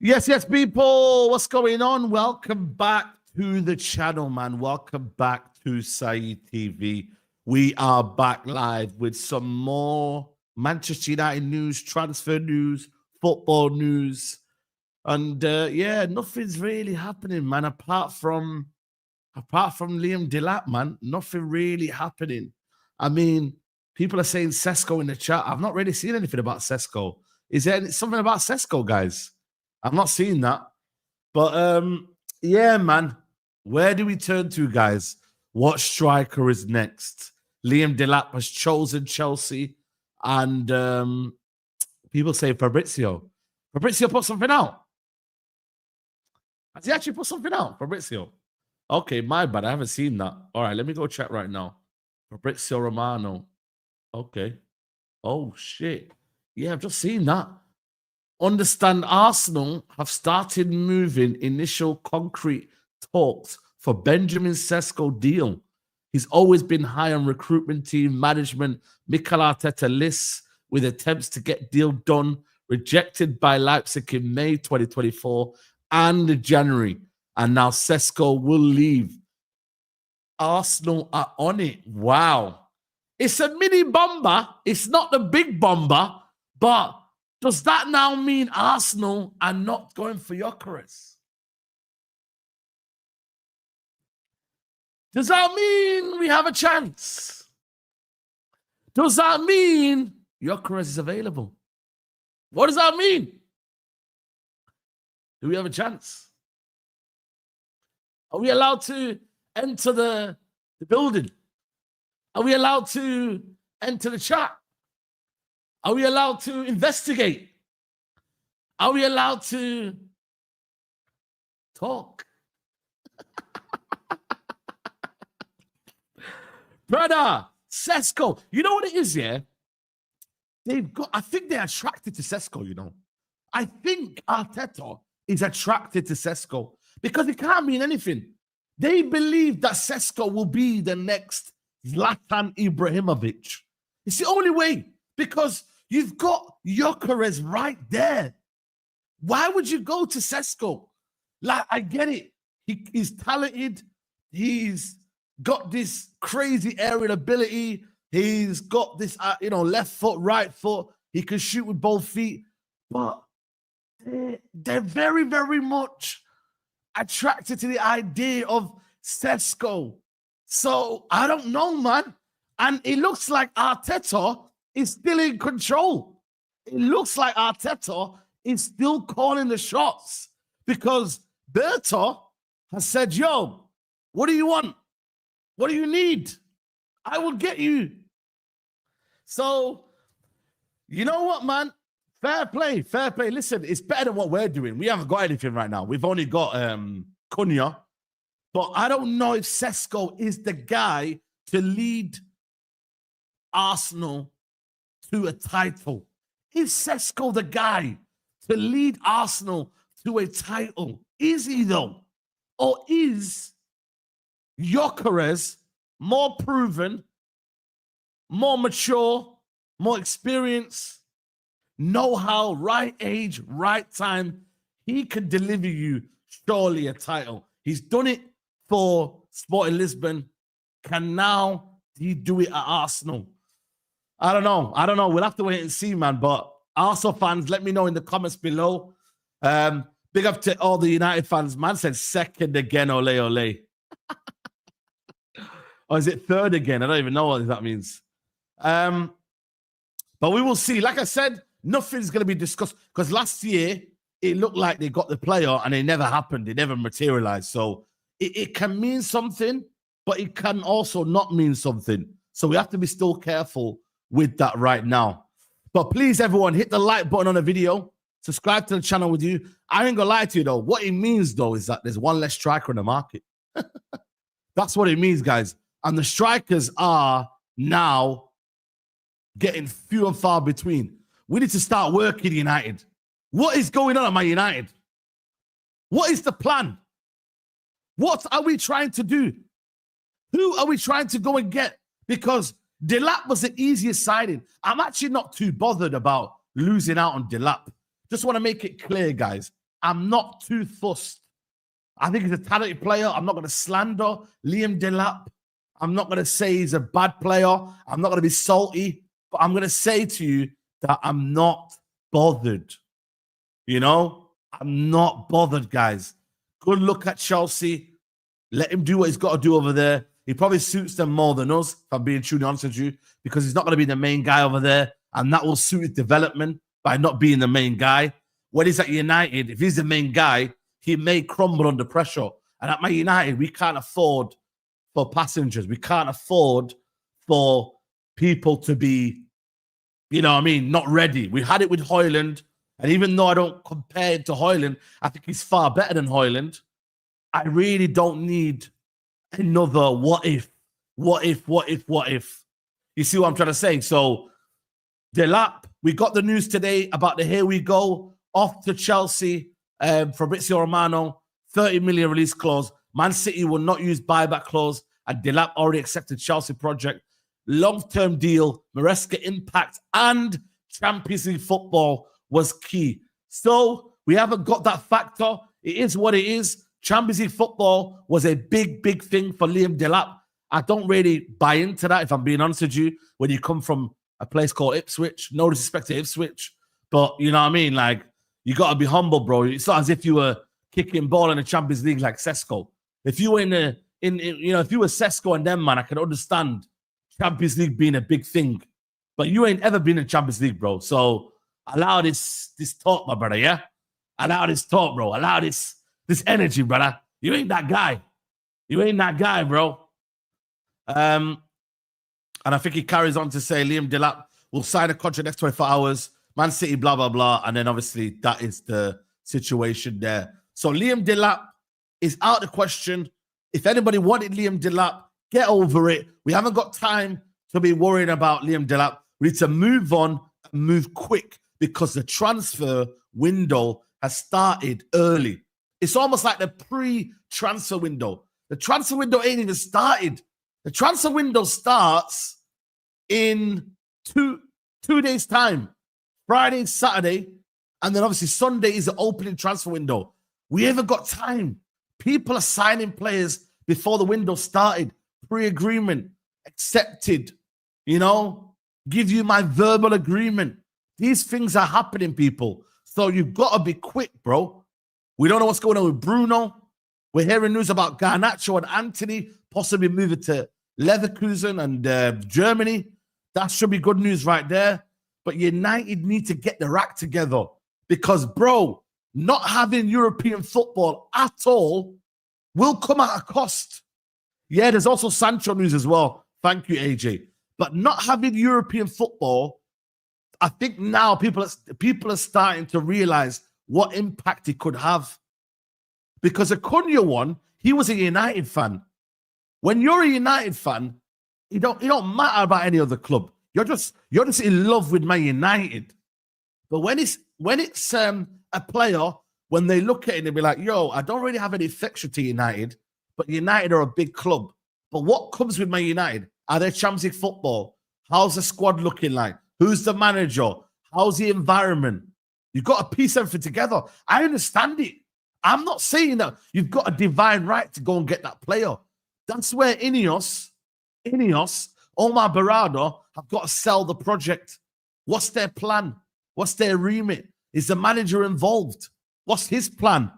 Yes, people. What's going on? Welcome back to the channel, man. Welcome back to Saeed TV. We are back live with some more Manchester United news, transfer news, football news. And yeah, nothing's really happening, man, apart from Liam Delap, man. Nothing really happening. I mean, people are saying Sesko in the chat. I've not really seen anything about Sesko. Is there something about Sesko, guys? I'm not seeing that. But yeah, man. Where do we turn to, guys? What striker is next? Liam Delap has chosen Chelsea. And people say Fabrizio. Fabrizio put something out. Has he actually put something out, Fabrizio? Okay, my bad. I haven't seen that. All right, let me go check right now. Fabrizio Romano. Okay. Oh, shit. Yeah, I've just seen that. Understand Arsenal have started moving initial concrete talks for Benjamin Sesko deal. He's always been high on recruitment team management, Mikel Arteta lists with attempts to get deal done, rejected by Leipzig in May 2024 and January. And now Sesko will leave. Arsenal are on it. Wow. It's a mini bomber. It's not the big bomber, but does that now mean Arsenal are not going for Gyökeres? Does that mean we have a chance? Does that mean Gyökeres is available? What does that mean? Do we have a chance? Are we allowed to enter the building? Are we allowed to enter the chat? Are we allowed to investigate? Are we allowed to talk? Brother, Sesko. You know what it is, yeah? I think they're attracted to Sesko, you know. I think Arteta is attracted to Sesko because it can't mean anything. They believe that Sesko will be the next Zlatan Ibrahimovic. It's the only way because you've got Gyökeres right there. Why would you go to Sesko? Like, I get it. He's talented. He's got this crazy aerial ability. He's got this, left foot, right foot. He can shoot with both feet. But they're very, very much attracted to the idea of Sesko. So, I don't know, man. And it looks like Arteta is still in control. It looks like Arteta is still calling the shots because Berto has said, yo, what do you want? What do you need? I will get you. So, you know what, man? Fair play, fair play. Listen, it's better than what we're doing. We haven't got anything right now. We've only got Cunha. But I don't know if Sesko is the guy to lead Arsenal to a title. Is Sesko the guy to lead Arsenal to a title? Is he though? Or is Gyökeres more proven, more mature, more experienced, know-how, right age, right time? He can deliver you surely a title. He's done it for Sporting Lisbon. Can now he do it at Arsenal? I don't know. We'll have to wait and see, man. But Arsenal fans, let me know in the comments below. Big up to all the United fans. Man said second again, ole, ole. Or is it third again? I don't even know what that means. But we will see. Like I said, nothing's going to be discussed. Because last year, it looked like they got the player and it never happened. It never materialized. So it can mean something, but it can also not mean something. So we have to be still careful with that right now. But please, everyone, hit the like button on the video. Subscribe to the channel with you. I ain't gonna lie to you, though. What it means, though, is that there's one less striker in the market. That's what it means, guys. And the strikers are now getting few and far between. We need to start working United. What is going on at Man United? What is the plan? What are we trying to do? Who are we trying to go and get? Because Delap was the easiest signing. I'm actually not too bothered about losing out on Delap. Just want to make it clear, guys. I'm not too fussed. I think he's a talented player. I'm not going to slander Liam Delap. I'm not going to say he's a bad player. I'm not going to be salty. But I'm going to say to you that I'm not bothered. You know? I'm not bothered, guys. Good look at Chelsea. Let him do what he's got to do over there. He probably suits them more than us, if I'm being truly honest with you, because he's not going to be the main guy over there. And that will suit his development by not being the main guy. When he's at United, if he's the main guy, he may crumble under pressure. And at Man United, we can't afford for passengers. We can't afford for people to be, you know what I mean, not ready. We had it with Hojlund. And even though I don't compare it to Hojlund, I think he's far better than Hojlund. I really don't need another what if. You see what I'm trying to say? So, Delap, we got the news today about the here we go off to Chelsea. Fabrizio Romano, 30 million release clause. Man City will not use buyback clause, and Delap already accepted Chelsea project. Long-term deal, Maresca impact, and Champions League football was key. So we haven't got that factor. It is what it is. Champions League football was a big, big thing for Liam Delap. I don't really buy into that, if I'm being honest with you, when you come from a place called Ipswich. No disrespect to Ipswich, but you know what I mean? Like, you got to be humble, bro. It's not as if you were kicking ball in the Champions League like Sesko. If you were if you were Sesko and them, man, I can understand Champions League being a big thing. But you ain't ever been in Champions League, bro. So allow this talk, my brother, yeah? Allow this talk, bro. Allow this energy, brother. You ain't that guy. You ain't that guy, bro. And I think he carries on to say Liam Delap will sign a contract next 24 hours. Man City, blah, blah, blah. And then obviously that is the situation there. So Liam Delap is out of the question. If anybody wanted Liam Delap, get over it. We haven't got time to be worrying about Liam Delap. We need to move on and move quick because the transfer window has started early. It's almost like the pre-transfer window. The transfer window ain't even started. The transfer window starts in two days' time. Friday, Saturday, and then obviously Sunday is the opening transfer window. We haven't got time. People are signing players before the window started. Pre-agreement, accepted, give you my verbal agreement. These things are happening, people. So you've got to be quick, bro. We don't know what's going on with Bruno. We're hearing news about Garnacho and Anthony possibly moving to Leverkusen and Germany. That should be good news right there. But United need to get the act together because, bro, not having European football at all will come at a cost. Yeah, there's also Sancho news as well. Thank you, AJ. But not having European football, I think now people are starting to realize what impact it could have. Because Acuna one, he was a United fan. When you're a United fan, it don't matter about any other club. You're just in love with Man United. But when it's a player, when they look at it, they'll be like, yo, I don't really have any affection to United, but United are a big club. But what comes with Man United? Are there Champions League football? How's the squad looking like? Who's the manager? How's the environment? You've got to piece everything together. I understand it. I'm not saying that you've got a divine right to go and get that player. That's where Ineos, Omar Berrado have got to sell the project. What's their plan? What's their remit? Is the manager involved? What's his plan?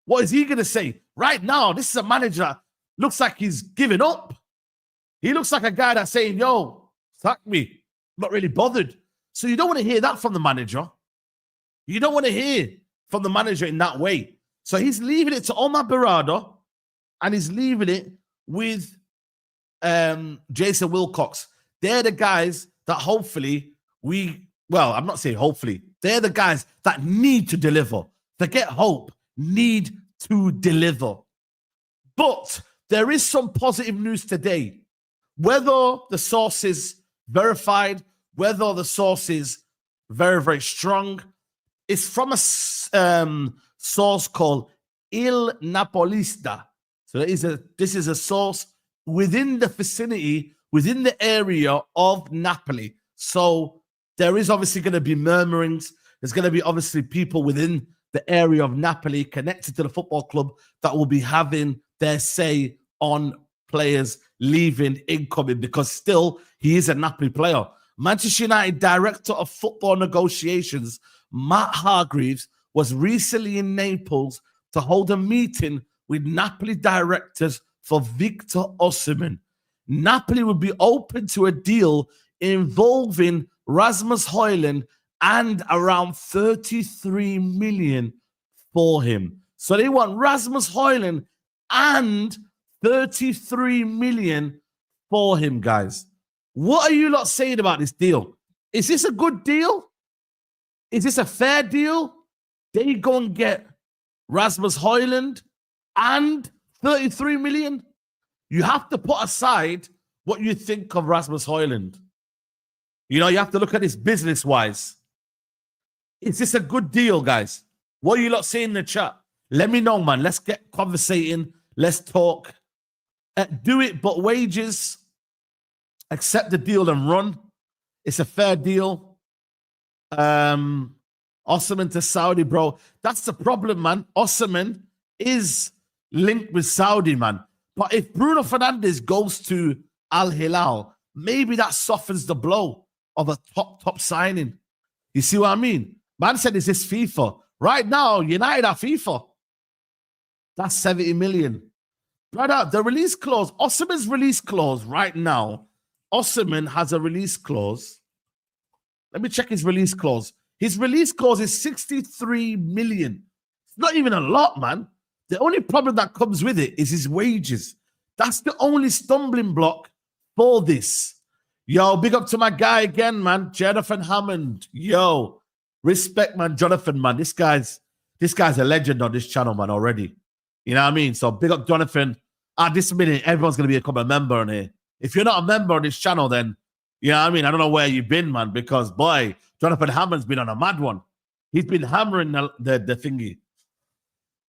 What is he going to say? Right now, this is a manager that looks like he's giving up. He looks like a guy that's saying, yo, sack me. I'm not really bothered. So you don't want to hear that from the manager. You don't want to hear from the manager in that way. So he's leaving it to Omar Berrado and he's leaving it with Jason Wilcox. They're the guys that hopefully I'm not saying hopefully, they're the guys that need to deliver. Forget hope, need to deliver. But there is some positive news today. Whether the source is verified, whether the source is very, very strong, it's from a source called Il Napolista. So this is a source within the vicinity, within the area of Napoli. So there is obviously going to be murmurings. There's going to be obviously people within the area of Napoli, connected to the football club that will be having their say on players leaving, incoming, because still he is a Napoli player. Manchester United Director of Football Negotiations, Matt Hargreaves, was recently in Naples to hold a meeting with Napoli directors for Victor Osimhen. Napoli would be open to a deal involving Rasmus Hojlund and around 33 million for him. So they want Rasmus Hojlund and 33 million for him, guys. What are you lot saying about this deal? Is this a good deal? Is this a fair deal? They go and get Rasmus Hojlund and 33 million? You have to put aside what you think of Rasmus Hojlund. You know, you have to look at this business-wise. Is this a good deal, guys? What are you lot saying in the chat? Let me know, man. Let's get conversating. Let's talk. Do it, but wages. Accept the deal and run. It's a fair deal. Osimhen to Saudi, bro. That's the problem, man. Osimhen is linked with Saudi, man. But if Bruno Fernandes goes to Al Hilal, maybe that softens the blow of a top signing. You see what I mean? Man said, is this FIFA? Right now, United are FIFA. That's 70 million. Brother, the release clause, Osimhen's release clause right now, Osimhen has a release clause. Let me check his release clause. His release clause is 63 million. It's not even a lot, man. The only problem that comes with it is his wages. That's the only stumbling block for this. Yo, big up to my guy again, man. Jonathan Hammond. Yo, respect, man. Jonathan, man. This guy's a legend on this channel, man, already. You know what I mean? So big up Jonathan. At this minute, everyone's going to become a member on here. If you're not a member on this channel, then, you know what I mean? I don't know where you've been, man, because, boy, Jonathan Hammond's been on a mad one. He's been hammering the thingy.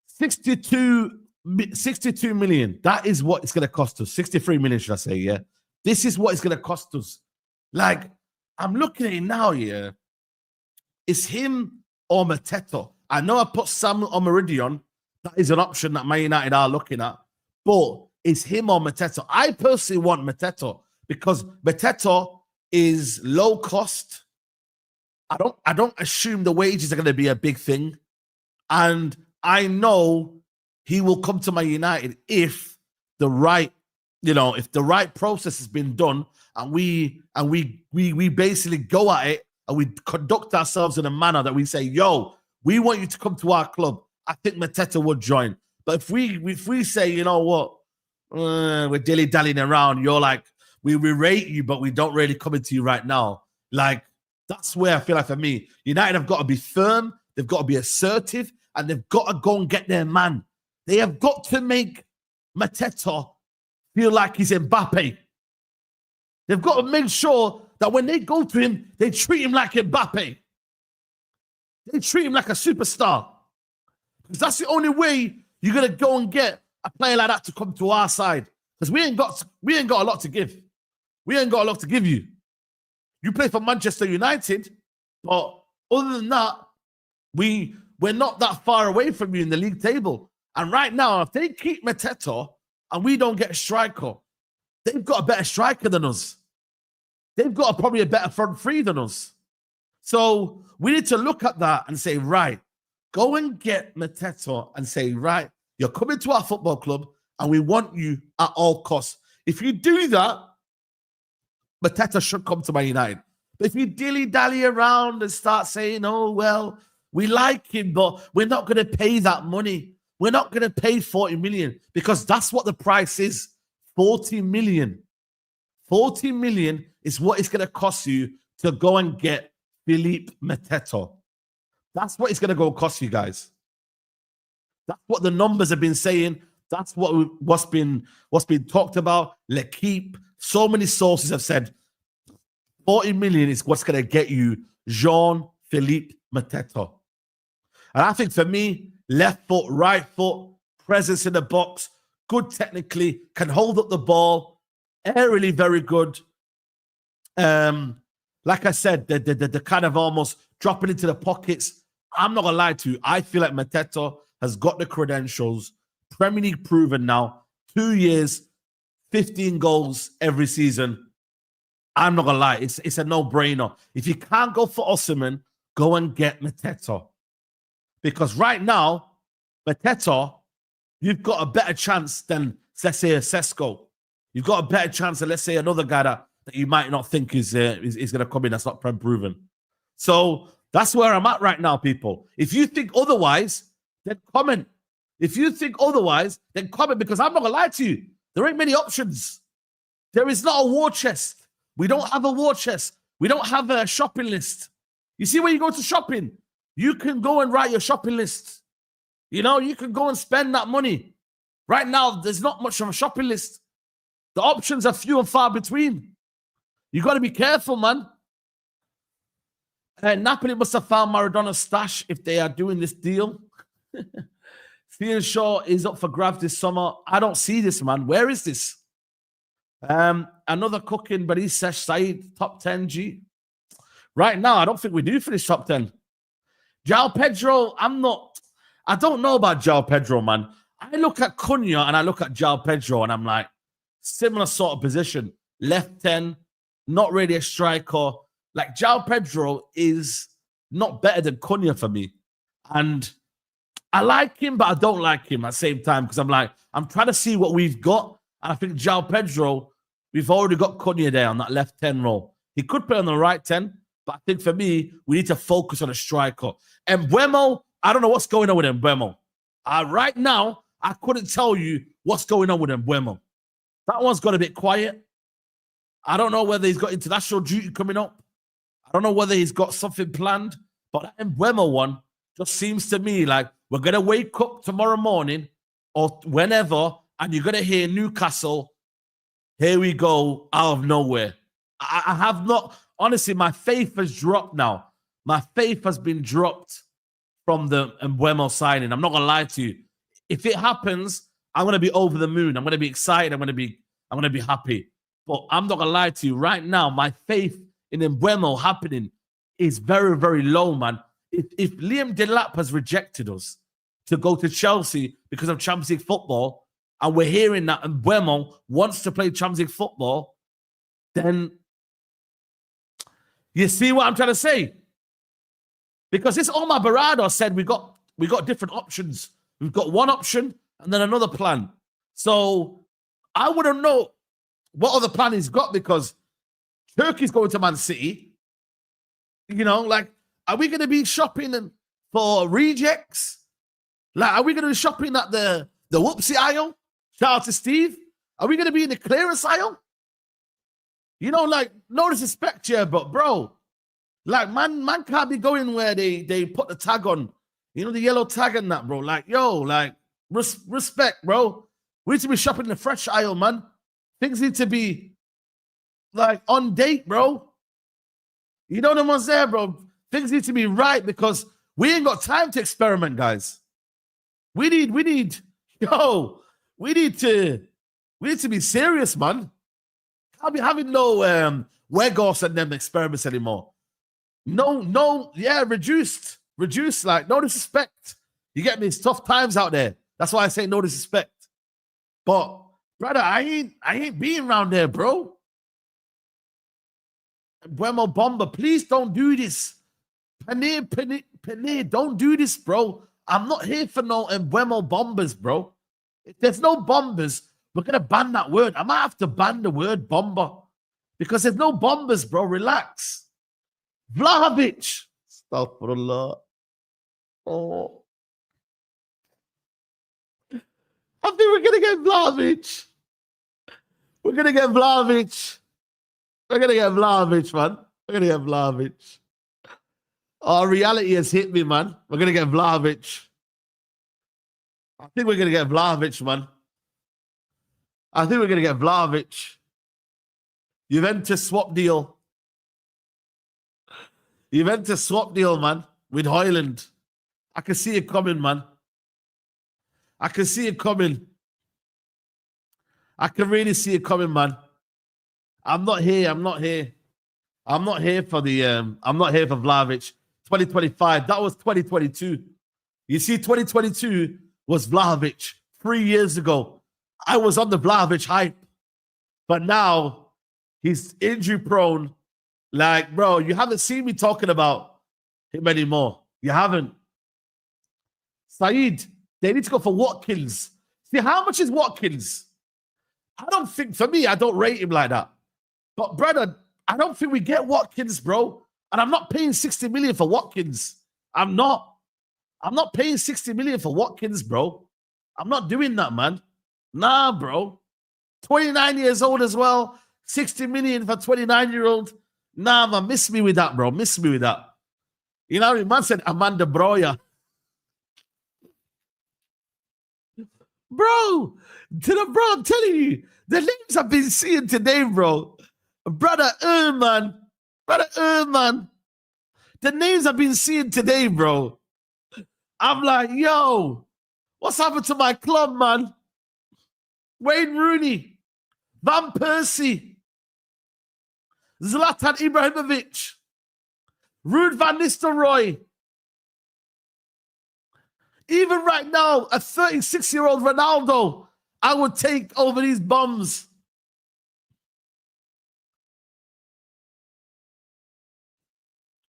62 million. That is what it's going to cost us. 63 million, should I say, yeah? This is what it's going to cost us. Like, I'm looking at it now, yeah. It's him or Mateta. I know I put Samuel Omorodion. That is an option that Man United are looking at. But it's him or Mateta. I personally want Mateta because Mateta is low cost. I don't assume the wages are going to be a big thing. And I know he will come to Man United if the right, if the right process has been done and we basically go at it and we conduct ourselves in a manner that we say, yo, we want you to come to our club. I think Mateta would join. But if we say, you know what, we're dilly-dallying around, you're like, we rate you, but we don't really come into you right now. Like, that's where I feel like for me, United have got to be firm, they've got to be assertive, and they've got to go and get their man. They have got to make Mateta feel like he's Mbappe. They've got to make sure that when they go to him, they treat him like Mbappe. They treat him like a superstar. Because that's the only way you're going to go and get a player like that to come to our side. Because we ain't got a lot to give. We ain't got a lot to give you. You play for Manchester United, but other than that, we're not that far away from you in the league table. And right now, if they keep Mateta and we don't get a striker, they've got a better striker than us. They've got probably a better front three than us. So we need to look at that and say, right, go and get Mateta and say, right, you're coming to our football club and we want you at all costs. If you do that, Mateta should come to Man United. But if you dilly-dally around and start saying, oh, well, we like him, but we're not going to pay that money. We're not going to pay 40 million because that's what the price is, 40 million. 40 million is what it's going to cost you to go and get Philippe Mateta. That's what it's going to go cost you guys. That's what the numbers have been saying. That's what's been talked about. L'Equipe, so many sources have said 40 million is what's going to get you Jean-Philippe Mateta. And I think for me, left foot, right foot, presence in the box, good technically, can hold up the ball, aerially very good. Like I said, the kind of almost dropping into the pockets, I'm not gonna lie to you. I feel like Mateta has got the credentials, Premier League proven now, 2 years, 15 goals every season. I'm not gonna lie, it's a no-brainer. If you can't go for Osimhen, go and get Mateta. Because right now, Mateta, you've got a better chance than, let's say, a Sesko. You've got a better chance than, let's say, another guy that you might not think is going to come in that's not proven. So that's where I'm at right now, people. If you think otherwise, then comment. If you think otherwise, then comment, because I'm not going to lie to you. There ain't many options. There is not a war chest. We don't have a war chest. We don't have a shopping list. You see, when you go to shopping, you can go and write your shopping list. You know, you can go and spend that money. Right now, there's not much of a shopping list. The options are few and far between. You got to be careful, man. Napoli must have found Maradona's stash if they are doing this deal. Ian Shaw is up for grabs this summer. I don't see this, man. Where is this? Another cooking, but he says Saeed, top 10, G. Right now, I don't think we do finish top 10. João Pedro, I don't know about João Pedro, man. I look at Cunha and I look at João Pedro and I'm like, similar sort of position. Left 10, not really a striker. Like, João Pedro is not better than Cunha for me. And I like him, but I don't like him at the same time, because I'm trying to see what we've got. And I think João Pedro, we've already got Cunha there on that left 10 role. He could play on the right 10, but I think for me, we need to focus on a striker. And Mbeumo, I don't know what's going on with Mbeumo. Right now, I couldn't tell you what's going on with Mbeumo. That one's got a bit quiet. I don't know whether he's got international duty coming up. I don't know whether he's got something planned. But that Mbeumo one just seems to me like we're going to wake up tomorrow morning or whenever, and you're going to hear Newcastle, here we go, out of nowhere. I have not, honestly, my faith has dropped now. My faith has been dropped from the Mbeumo signing. I'm not going to lie to you. If it happens, I'm going to be over the moon. I'm going to be excited. I'm going to be happy. But I'm not going to lie to you. Right now, my faith in Mbeumo happening is very, very low, man. If Liam Delap has rejected us to go to Chelsea because of Champions League football, and we're hearing that Mbeumo wants to play Champions League football, then you see what I'm trying to say? Because this Omar Barado said we got different options. We've got one option and then another plan. So I wouldn't know what other plan he's got, because Turkey's going to Man City. You know, like, are we going to be shopping for rejects? Like, are we going to be shopping at the whoopsie aisle? Shout out to Steve. Are we going to be in the clearance aisle? You know, like, no disrespect here, but bro, like, man can't be going where they put the tag on. You know, the yellow tag and that, bro. Like, yo, like, respect, bro. We need to be shopping in the fresh aisle, man. Things need to be, like, on date, bro. You know the ones there, bro. Things need to be right, because we ain't got time to experiment, guys. We need to be serious, man. Can't be having no Wegos and them experiments anymore. No, yeah, reduced, like, no disrespect. You get me? It's tough times out there. That's why I say no disrespect. But, brother, I ain't being around there, bro. Mbeumo Bomber, please don't do this. Panir, don't do this, bro. I'm not here for no Mbeumo Bombers, bro. If there's no bombers, we're going to ban that word. I might have to ban the word bomber, because there's no bombers, bro. Relax. Vlahovic. Astaghfirullah. Oh. I think we're going to get Vlahovic. We're going to get Vlahovic. We're going to get Vlahovic, man. We're going to get Vlahovic. Oh, reality has hit me, man. We're going to get Vlahovic. I think we're going to get Vlahovic, man. I think we're going to get Vlahovic. Juventus swap deal. Juventus swap deal, man, with Hojlund. I can see it coming, man. I can see it coming. I can really see it coming, man. I'm not here for Vlahovic. 2025. That was 2022. You see, 2022 was Vlahovic 3 years ago. I was on the Vlahovic hype. But now he's injury prone. Like, bro, you haven't seen me talking about him anymore. You haven't. Saeed, they need to go for Watkins. See, how much is Watkins? I don't think, for me, I don't rate him like that. But, brother, I don't think we get Watkins, bro. And I'm not paying 60 million for Watkins. I'm not paying 60 million for Watkins, bro. I'm not doing that, man. Nah, bro. 29 years old as well. 60 million for 29-year-old. Nah, man, miss me with that, bro. Miss me with that. You know, man said Amanda Breuer. Bro, I'm telling you, the names I've been seeing today, bro. Brother Erman. The names I've been seeing today, bro. I'm like, yo, what's happened to my club, man? Wayne Rooney, Van Persie, Zlatan Ibrahimovic, Ruud van Nistelrooy. Even right now, a 36-year-old Ronaldo, I would take over these bums.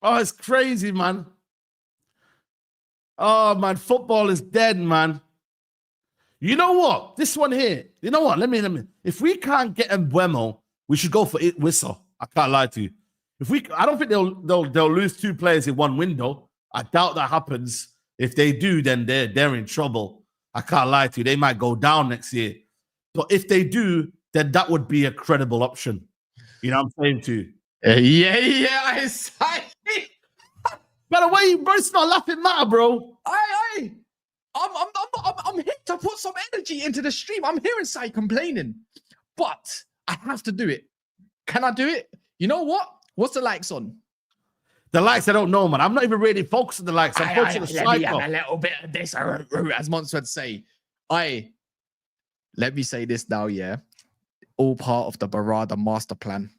Oh, it's crazy, man. Oh, man, football is dead, man. You know what? This one here. You know what? Let me. If we can't get Mbeumo, we should go for it. Whistle. I can't lie to you. I don't think they'll lose 2 players in one window. I doubt that happens. If they do, then they're in trouble. I can't lie to you. They might go down next year. But if they do, then that would be a credible option. You know what I'm saying to you? Yeah. By the way, bro, it's not laughing matter, bro. I'm here to put some energy into the stream. I'm hearing Sai complaining, but I have to do it. Can I do it? You know what? What's the likes on? The likes, I don't know, man. I'm not even really focused on the likes. I'm focused on the Let me have a little bit of this, as Mons would say. Let me say this now, yeah. All part of the Barada master plan.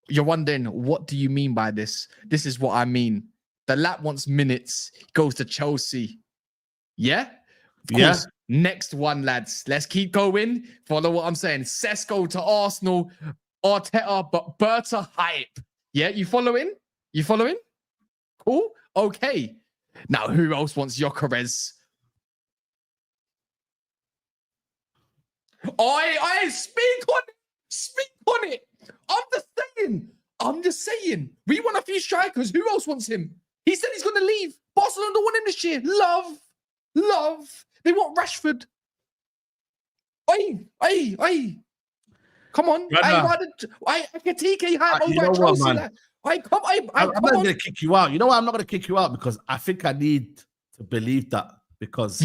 You're wondering, what do you mean by this? This is what I mean. The lap wants minutes, goes to Chelsea. Yeah? Of course. Next one, lads. Let's keep going. Follow what I'm saying. Sesko to Arsenal. Arteta, but Berta hype. Yeah, you following? Cool? Okay. Now, who else wants Gyökeres? I speak on it. I'm just saying. We want a few strikers. Who else wants him? He said he's going to leave. Barcelona don't want him this year. Love. They want Rashford. Hey. Come on. I can TK hype over at Chelsea. I'm not going to kick you out. You know why I'm not going to kick you out? Because I think I need to believe that. Because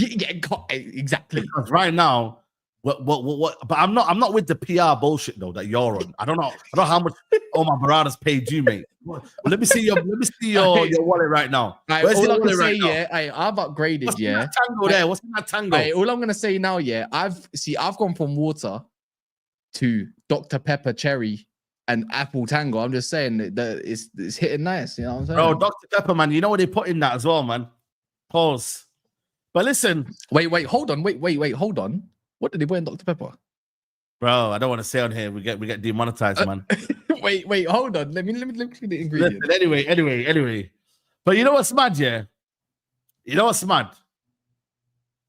exactly. Because right now, what? But I'm not with the PR bullshit though that you're on. I don't know how much Omar Barada's paid you, mate. Let me see your wallet right now. Where's all I'm gonna say, I've upgraded. What's in that tango there? What's in that tango? All I'm gonna say now, I've gone from water to Dr. Pepper Cherry and Apple Tango. I'm just saying that it's hitting nice. You know what I'm saying? Bro, Dr. Pepper, man. You know what they put in that as well, man. Pause. But listen. Hold on. Hold on. What did they put in Dr. Pepper? Bro, I don't want to say on here. We get demonetized, man. Wait, hold on. Let me look at the ingredients. Listen, anyway. But you know what's mad, yeah? You know what's mad?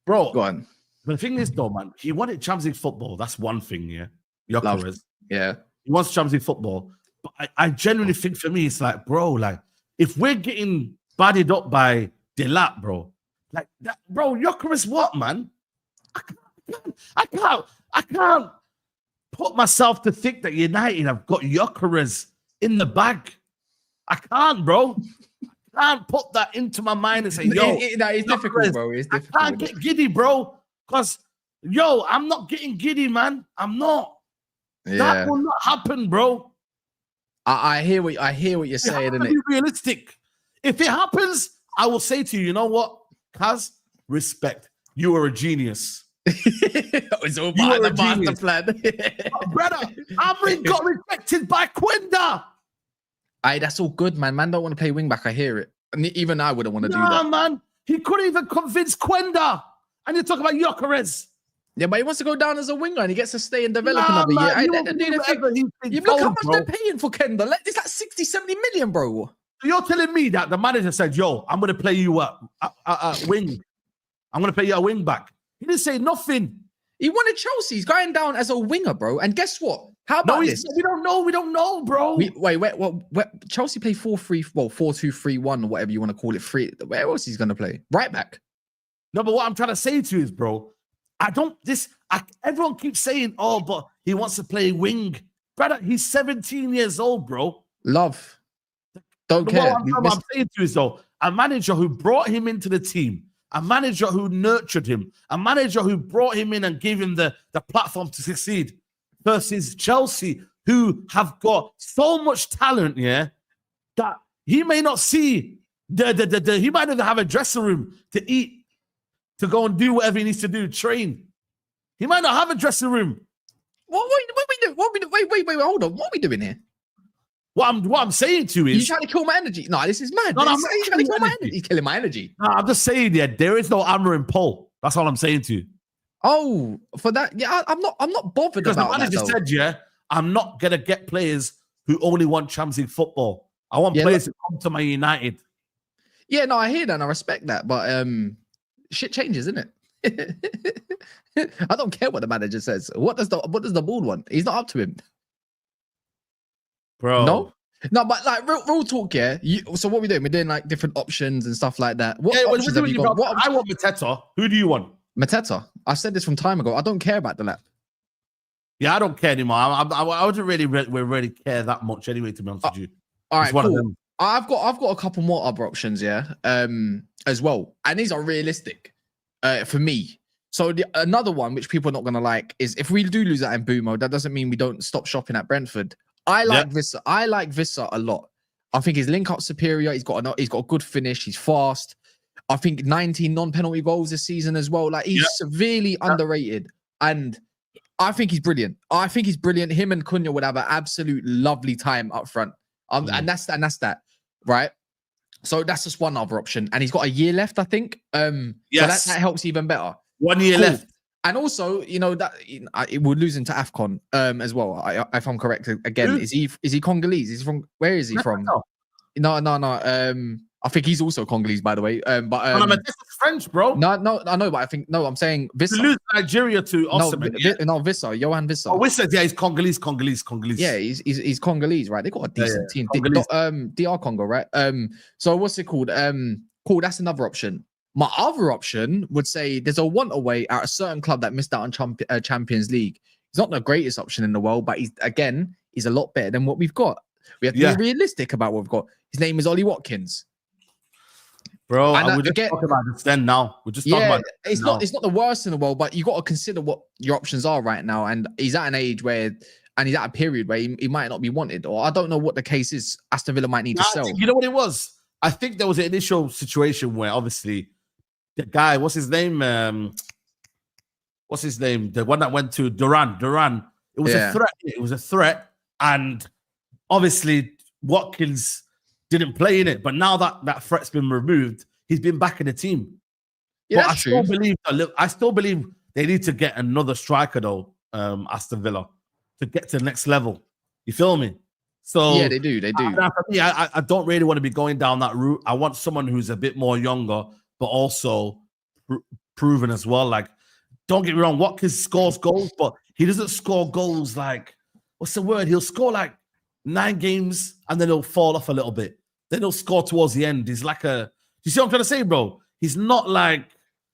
Bro. Go on. The thing is, though, man, he wanted Champions League football. That's one thing, yeah? Gyökeres. Yeah. He wants Champions League football. But I genuinely think for me, it's like, bro, like, if we're getting bodied up by Delap, bro, like that, bro, Gyökeres what, man? I can't put myself to think that United have got Gyökeres in the bag. I can't, bro. I can't put that into my mind and say, yo, it's difficult, bro. It's difficult. I can't get giddy, bro. Because, yo, I'm not getting giddy, man. I'm not. Yeah. That will not happen, bro. I hear what you're saying. Be realistic. If it happens, I will say to you, you know what, Kaz? Respect. You are a genius. It's all part of the master plan. Brother, Amrin got rejected by Quinda. Aye, that's all good, man. Man don't want to play wing back. I hear it. And even I wouldn't want to do that. man. He couldn't even convince Quenda. And you talk about Gyökeres. Yeah, but he wants to go down as a winger and he gets to stay and develop another year. Aye, let them do the thing. You look how much they're paying for Kenda. It's like 60, 70 million, bro. You're telling me that the manager said, yo, I'm going to play you a wing. I'm going to play you a wing back. He didn't say nothing. He wanted Chelsea. He's going down as a winger, bro. And guess what? How about this? We don't know, bro. Wait. Chelsea play 4-2-3-1 or whatever you want to call it. Where else he's going to play? Right back. No, but what I'm trying to say to you is, bro, everyone keeps saying, oh, but he wants to play wing. Brother, he's 17 years old, bro. Love. Don't care. What I'm saying to you is, though, a manager who brought him into the team, a manager who nurtured him, a manager who brought him in and gave him the platform to succeed, versus Chelsea, who have got so much talent, that he may not see he might not have a dressing room to eat, to go and do whatever he needs to do, train. He might not have a dressing room. What we do? Wait, hold on. What are we doing here? What I'm saying to you is... You trying to kill my energy? No, this is mad. No, I'm not trying to kill my energy. He's killing my energy. No, I'm just saying, there is no hammer and pull. That's all I'm saying to you. Oh, for that, I'm not bothered because about that. Because the manager said, I'm not gonna get players who only want Champions League football. I want players to come to Man United. Yeah, no, I hear that and I respect that, but shit changes, isn't it? I don't care what the manager says. What does the board want? He's not up to him, bro. No, but like real talk, yeah. So what we doing? We're doing like different options and stuff like that. What options have you got? I want Mateta. Who do you want? Mateta. I said this from time ago. I don't care about Delap. Yeah, I don't care anymore. I wouldn't really care that much anyway, to be honest with you. All right, cool. I've got a couple more other options, yeah, as well, and these are realistic, for me. So another one which people are not gonna like is if we do lose at Mbeumo, that doesn't mean we don't stop shopping at Brentford. I like Visser. I like Visser a lot. I think his link up superior. He's got a good finish. He's fast. I think 19 non-penalty goals this season as well. Like he's severely underrated, and I think he's brilliant. Him and Cunha would have an absolute lovely time up front. And that's that, right? So that's just one other option, and he's got a year left, I think. So that helps even better. 1 year left. And also, that it would lose him to AFCON as well. If I'm correct, again, is he Congolese? Is he from where is he from? No. I think he's also Congolese, by the way. But this is French, bro. No, I know, but I'm saying Visser. To lose Nigeria to Osimhen. No, Visser, Johan Visser. Oh, Visser, yeah, he's Congolese. Yeah, he's Congolese, right? They got a decent team. DR Congo, right? So what's it called? Cool. That's another option. My other option would say there's a want away at a certain club that missed out on Champions League. He's not the greatest option in the world, but he's a lot better than what we've got. We have to be realistic about what we've got. His name is Ollie Watkins. Bro, we're just talking about this then now. We're just talking about it's not the worst in the world, but you got to consider what your options are right now. And he's at an age where, and he's at a period where he might not be wanted, or I don't know what the case is. Aston Villa might need to sell. You know what it was? I think there was an initial situation where obviously the guy, what's his name? The one that went to Duran. It was a threat. It was a threat, and obviously Watkins didn't play in it, but now that threat's been removed, he's been back in the team. Yeah, but I still believe they need to get another striker though, Aston Villa, to get to the next level. You feel me? So yeah, they do. I don't really want to be going down that route. I want someone who's a bit more younger, but also proven as well. Like, don't get me wrong, Watkins scores goals, but he doesn't score goals like, what's the word? He'll score like 9 games and then he'll fall off a little bit. Then he'll score towards the end. He's like you see what I'm trying to say, bro? He's not like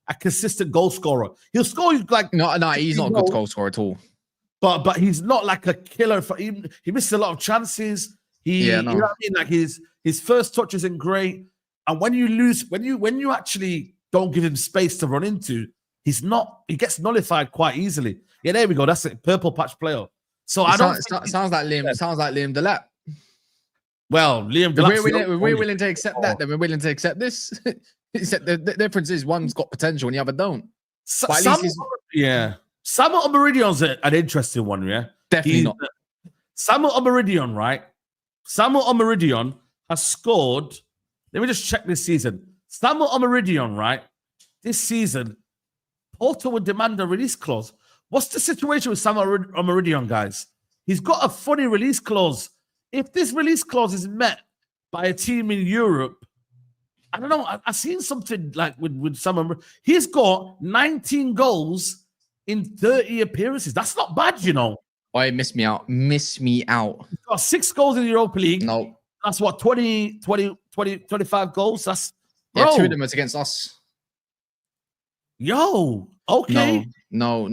a consistent goal scorer. He'll score like... No, he's not a good goal scorer at all. But he's not like a killer. He misses a lot of chances. You know what I mean? Like his first touch isn't great. And when you lose, when you actually don't give him space to run into, he gets nullified quite easily. Yeah, there we go. That's it. Purple patch player. So sounds like Liam Delap. Well, Liam Delap. We're willing to accept that. Then we're willing to accept this. The difference is one's got potential and the other don't. Samuel Omorodion's an interesting one. Yeah, definitely not. Samuel Omorodion, right? Samuel Omorodion has scored. Let me just check this season. Samuel Omorodion, right? This season, Porto would demand a release clause. What's the situation with Samuel Omorodion, guys? He's got a funny release clause. If this release clause is met by a team in Europe, I don't know. I've seen something like with Samuel. He's got 19 goals in 30 appearances. That's not bad, you know. Oh, miss me out. Miss me out. He's got 6 goals in the Europa League. No. That's what, 25 goals? That's, yeah, bro. 2 of them is against us. Yo, okay. No.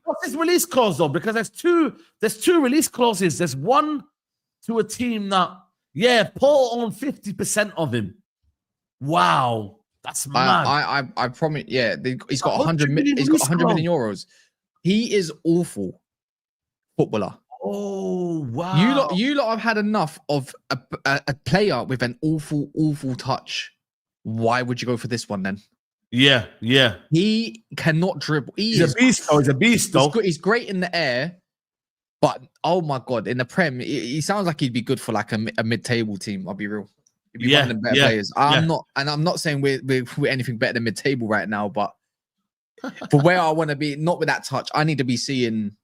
What's his release clause though? Because there's two release clauses. There's one to a team that, Paul owned 50% of him. Wow, that's mad. I promise. Yeah, he's got 100 million. He's got 100 million euros. He is awful footballer. Oh wow! You lot have had enough of a player with an awful touch. Why would you go for this one then? Yeah. He cannot dribble. He's a beast, though. He's a beast, though. He's great in the air, but oh my god, in the Prem, he sounds like he'd be good for like a mid-table team. I'll be real. He'd be one of the better players. I'm not saying we're anything better than mid-table right now, but for where I want to be, not with that touch, I need to be seeing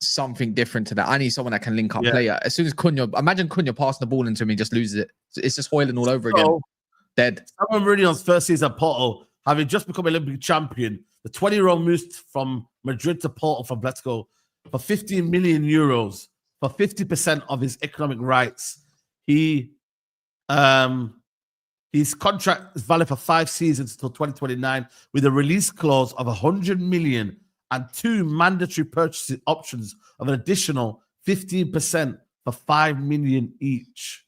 something different to that. I need someone that can link up player. As soon as Cunha, imagine Cunha passing the ball into him and just loses it. It's just Hojlund all over again. Dead. Samuel Omorodion first season at Porto, having just become Olympic champion, the 20-year-old moved from Madrid to Porto from Atletico for 15 million euros for 50% of his economic rights. His contract is valid for 5 seasons until 2029 with a release clause of 100 million and 2 mandatory purchase options of an additional 15% for 5 million each.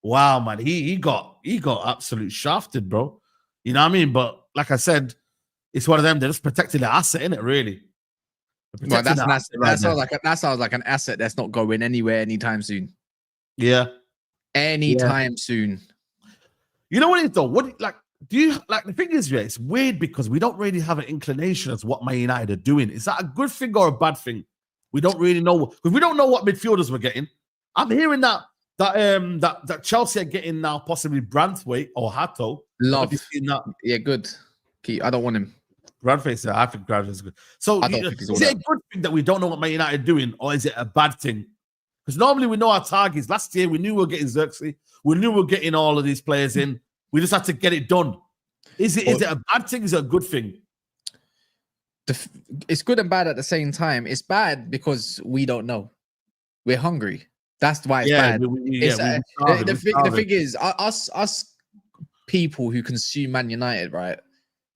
Wow, man, he got absolute shafted, bro. You know what I mean? But like I said, it's one of them. They're just protecting the asset, isn't it? Really. Well, that sounds like an asset that's not going anywhere anytime soon. Yeah. Anytime soon. You know what it is though? The thing is, it's weird because we don't really have an inclination as what Man United are doing. Is that a good thing or a bad thing? We don't really know because we don't know what midfielders we're getting. I'm hearing that Chelsea are getting now possibly Branthwaite or Hato. Love. Yeah, good. I don't want him. Branthwaite, I think Branthwaite is good. So is it a good thing that we don't know what Man United are doing, or is it a bad thing? Because normally we know our targets. Last year we knew we were getting Xerxes. We knew we were getting all of these players in. We just had to get it done. Is it a bad thing? Is it a good thing? It's good and bad at the same time. It's bad because we don't know. We're hungry. That's why it's bad. The thing is, us people who consume Man United, right?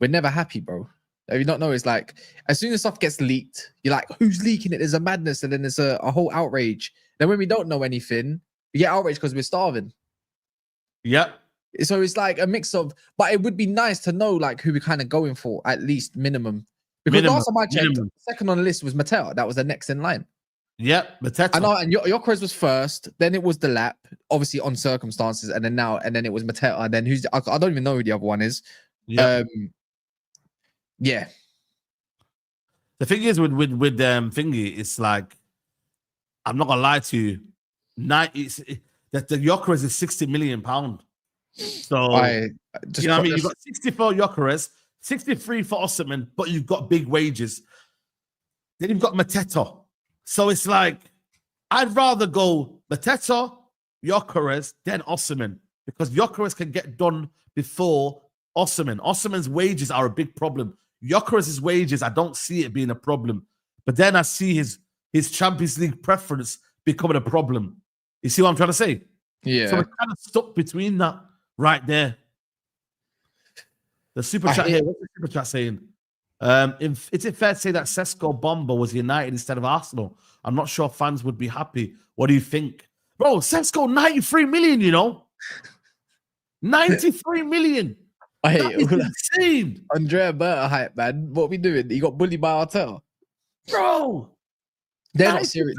We're never happy, bro. If you don't know, it's like as soon as stuff gets leaked, you're like, who's leaking it? There's a madness, and then there's a whole outrage. Then when we don't know anything, we get outraged because we're starving. Yep. So it's like a mix of, but it would be nice to know like who we're kind of going for, at least minimum. Because last time I checked, second on the list was Mateta. That was the next in line. Yep, Mateta. I know, and Jokeres was first. Then it was Delap, obviously on circumstances, and then it was Mateta. And then I don't even know who the other one is. Yep. Yeah. The thing is with Thingy, it's like, I'm not gonna lie to you, the Jokeres is £60 million. So you know what I mean? You've got 64 Jokeres, 63 for Osimhen, but you've got big wages. Then you've got Mateta. So it's like, I'd rather go Mateta, Jokeres, then Osimhen, because Jokeres can get done before Osimhen. Osimhen's wages are a big problem. Jokeres' wages, I don't see it being a problem. But then I see his Champions League preference becoming a problem. You see what I'm trying to say? Yeah. So we're kind of stuck between that right there. The super chat here, what's the super chat saying? Is it fair to say that Sesko Bomber was United instead of Arsenal? I'm not sure fans would be happy. What do you think? Bro, Sesko, 93 million, you know? 93 million. That is insane. Andrea Berta hype, man. What are we doing? He got bullied by Arteta. Bro. They're not serious.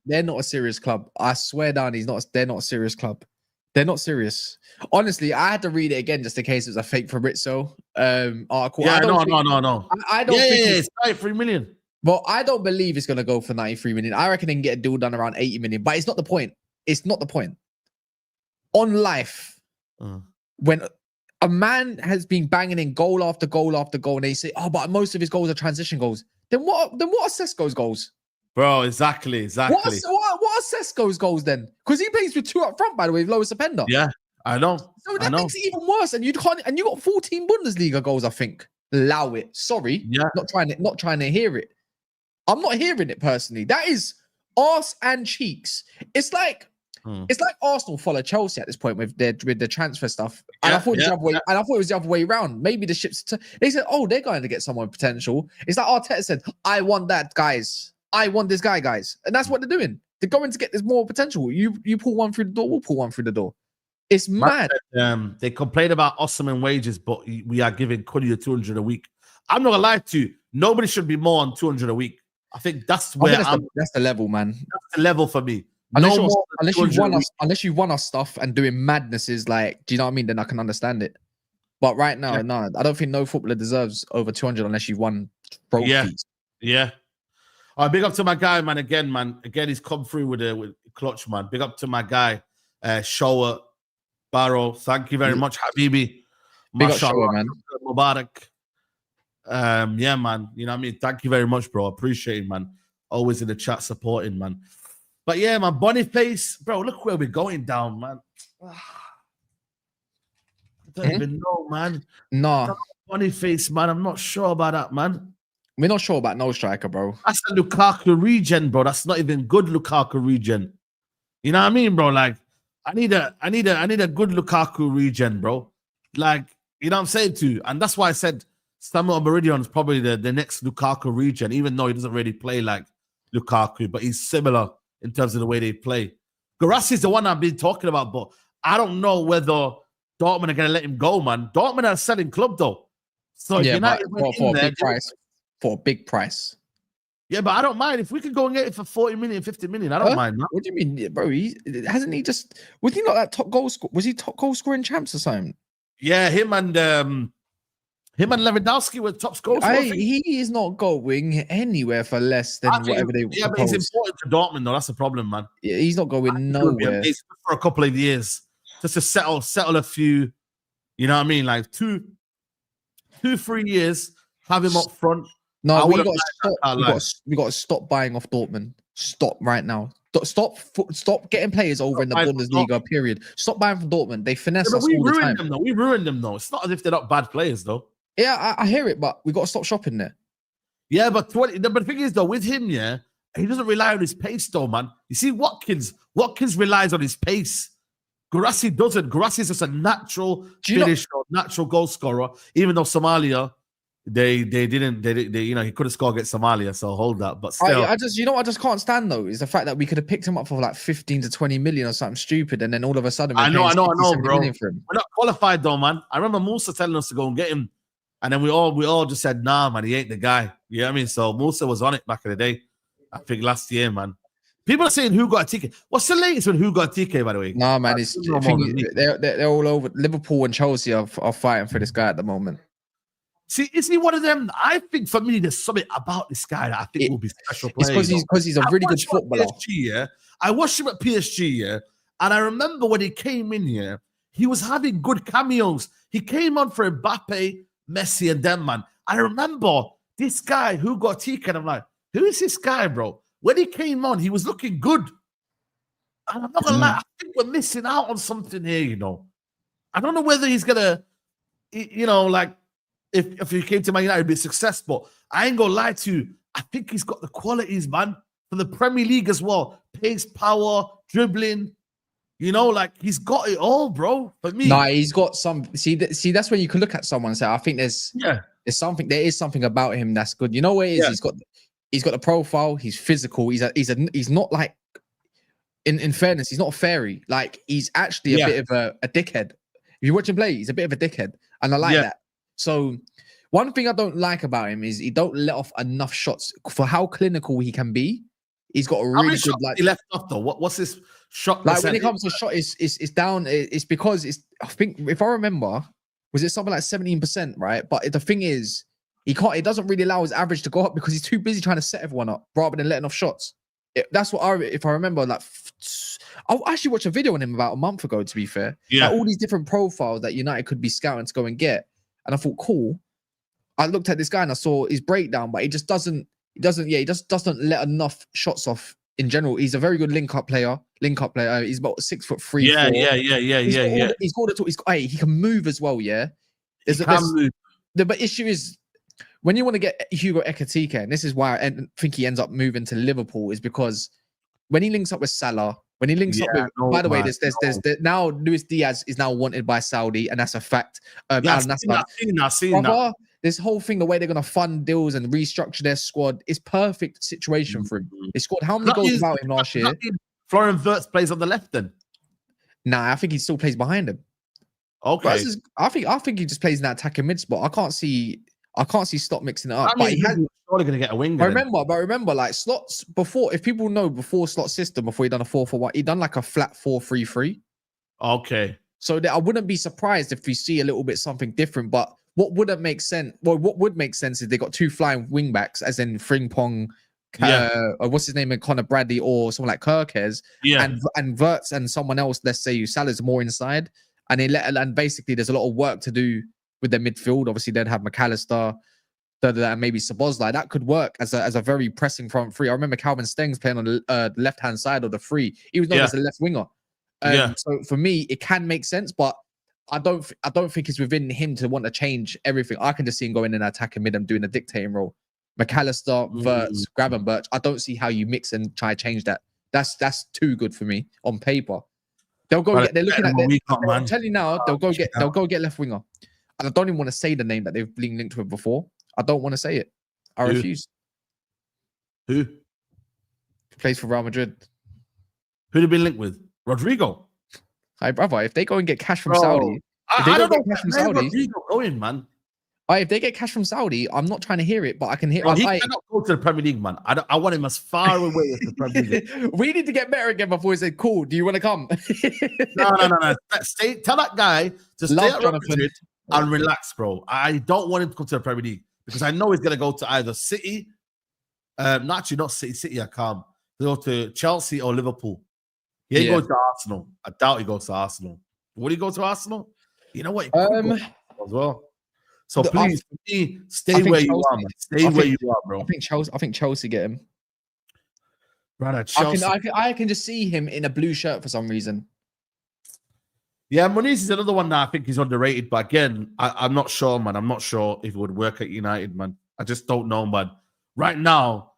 They're not a serious club. I swear down, they're not a serious club. They're not serious. Honestly, I had to read it again just in case it was a fake Fabrizio article. Yeah, no. I don't think it's 93 million. Well, I don't believe it's going to go for 93 million. I reckon they can get a deal done around 80 million, but it's not the point. It's not the point. On life, when a man has been banging in goal after goal after goal, and they say, "Oh, but most of his goals are transition goals." Then what are Sesko's goals? Bro, exactly. What are Sesko's goals then? Because he plays with 2 up front, by the way, with lowest offender. Yeah, I know. So that makes it even worse. And you got 14 Bundesliga goals, I think. Allow it. Sorry. Yeah. Not trying to hear it. I'm not hearing it personally. That is arse and cheeks. It's like Arsenal follow Chelsea at this point with their transfer stuff. And I thought it was the other way around. Maybe the ships they said, "Oh, they're going to get someone potential." It's like Arteta said, "I want that, guys. I want this guy, guys." And that's what they're doing. They're going to get this more potential. You pull one through the door, we'll pull one through the door. It's mad. They complain about Osimhen wages, but we are giving Cunha 200 a week. I'm not gonna lie to you. Nobody should be more on 200 a week. I think that's where that's the level, man. That's the level for me. Unless you won us stuff and doing madnesses, like, do you know what I mean? Then I can understand it. But right now, no, I don't think no footballer deserves over 200 unless you won trophies. Yeah. All right, big up to my guy, man. Again, he's come through with clutch, man. Big up to my guy, Showa Barrow. Thank you very much, Habibi. Big up Showa, man. Mubarak. Yeah, man. You know what I mean? Thank you very much, bro. Appreciate it, man. Always in the chat supporting, man. But yeah, man, Boniface, bro, look where we're going down, man. I don't even know, man. No. Boniface, man. I'm not sure about that, man. We're not sure about no striker, bro. That's a Lukaku regen, bro. That's not even good Lukaku regen. You know what I mean, bro? Like, I need a good Lukaku regen, bro. Like, you know what I'm saying to you? And that's why I said Samuel Omorodion is probably the next Lukaku regen, even though he doesn't really play like Lukaku, but he's similar in terms of the way they play. Guirassy is the one I've been talking about, but I don't know whether Dortmund are going to let him go, man. Dortmund are a selling club, though. So yeah, for a big price. Yeah, but I don't mind. If we could go and get it for 40 million, 50 million, I don't mind. Man. What do you mean, bro? Hasn't he just... Was he not that top goal scorer? Was he top goal scorer in champs or something? Yeah, him and Lewandowski were top scorers. He is not going anywhere for less than whatever they Yeah, but he's important to Dortmund, though. That's the problem, man. Yeah, he's not going nowhere. He's for a couple of years. Just to settle a few, you know what I mean? Like 2-3 years, have him up front. No, we got to stop buying off Dortmund. Stop right now. Stop getting players over in the Bundesliga, period. Stop buying from Dortmund. They finesse us all the time. We ruined them, though. It's not as if they're not bad players, though. Yeah, I hear it, but we got to stop shopping there. Yeah, but the thing is, though, with him, yeah, he doesn't rely on his pace, though, man. You see, Watkins relies on his pace. Guirassy doesn't. Guirassy is just a natural finisher, natural goal scorer, even though Somalia... They didn't you know, he could have scored against Somalia, so hold that. But still, I just can't stand though is the fact that we could have picked him up for like 15 to 20 million or something stupid, and then all of a sudden I know, bro. We're not qualified though, man. I remember Musa telling us to go and get him, and then we all just said, nah, man, he ain't the guy. You know what I mean? So Musa was on it back in the day. I think last year, man. People are saying who got a ticket. What's the latest with who got a ticket, by the way? Nah, man, they're all over. Liverpool and Chelsea are fighting for this guy at the moment. See, is he one of them? I think for me, there's something about this guy that I think will be special. It's because he's a really good footballer. I watched him at PSG, and I remember when he came in here, he was having good cameos. He came on for Mbappe, Messi, and them, man. I remember this guy who got a ticket, and I'm like, who is this guy, bro? When he came on, he was looking good. And I'm not gonna lie, I think we're missing out on something here, you know. I don't know whether he's gonna, you know, like, if he came to Man United, it'd be a success. But I ain't gonna lie to you. I think he's got the qualities, man, for the Premier League as well. Pace, power, dribbling. You know, like he's got it all, bro. For me, nah, he's got some. See, that's when you can look at someone and say, I think there is something about him that's good. You know what it is? Yeah. He's got the profile. He's physical. He's not like. In fairness, he's not a fairy. Like he's actually a bit of a dickhead. If you watch him play, he's a bit of a dickhead, and I like that. So one thing I don't like about him is he don't let off enough shots for how clinical he can be. He's got a really good like. He left off though. What's his shot? Like when it comes to shot, it's down. It's because I think if I remember, was it something like 17%, right? But the thing is, He can't. It doesn't really allow his average to go up because he's too busy trying to set everyone up rather than letting off shots. That's what if I remember, like, I actually watched a video on him about a month ago. To be fair, Yeah. like, all these different profiles that United could be scouting to go and get, and I thought, cool. I looked at this guy and I saw his breakdown, but he just doesn't. He just doesn't let enough shots off in general. He's a very good link-up player. He's about 6'3". Yeah. He can move as well. Yeah. The issue is when you want to get Hugo Ekitike, and this is why I think he ends up moving to Liverpool, is because when he links up with Salah, when he links up with, by the way, there's now Luis Diaz is now wanted by Saudi, and that's a fact. I've seen that. This whole thing, the way they're gonna fund deals and restructure their squad, is perfect situation for him. They scored how many goals without him last year? Florian Wirtz plays on the left then. Nah, I think he still plays behind him. Okay. I think he just plays in that attacking mid spot. I can't see Slot mixing it up. But he's probably gonna get a winger. But remember, like Slot's before, if people know before Slot's system, before he done a 4-4-1, he done like a flat 4-3-3. Okay. So I wouldn't be surprised if we see a little bit something different. But what wouldn't make sense? Well, what would make sense is they got two flying wing backs, as in Frimpong, or what's his name, and Connor Bradley, or someone like Kirkes, and Wirtz and someone else. Let's say Salah's more inside, and basically there's a lot of work to do with their midfield. Obviously, they'd have McAllister, and maybe Szoboszlai. That could work as a very pressing front three. I remember Calvin Stengs playing on the left hand side of the three. He was known as a left winger. So for me, it can make sense, but I don't think it's within him to want to change everything. I can just see him going in and attacking mid and doing a dictating role. McAllister, Wirtz, Gravenberch. I don't see how you mix and try to change that. That's too good for me on paper. They'll go get. They're looking at. I'm telling you now, they'll go get left winger. And I don't even want to say the name that they've been linked with before. I don't want to say it. I refuse. Who plays for Real Madrid? Who they been linked with? Rodrigo. Hi, brother. If they go and get cash from Saudi, I don't know. Where's Rodrigo going, man? If they get cash from Saudi, I'm not trying to hear it, but I can hear. He cannot go to the Premier League, man. I want him as far away as the Premier League. We need to get better again before he said, "Cool, do you want to come?" No. Tell that guy to stay at Madrid and relax, bro. I don't want him to come to the Premier League because I know he's gonna go to either City, not City. City, I can't. He'll go to Chelsea or Liverpool. He ain't going to Arsenal. I doubt he goes to Arsenal. Would he go to Arsenal? You know what? As well. So please, stay where you are, man. Stay where you are, bro. I think Chelsea get him. Brother, Chelsea. I can just see him in a blue shirt for some reason. Yeah, Muniz is another one that I think is underrated. But again, I'm not sure, man. I'm not sure if it would work at United, man. I just don't know, man. Right now,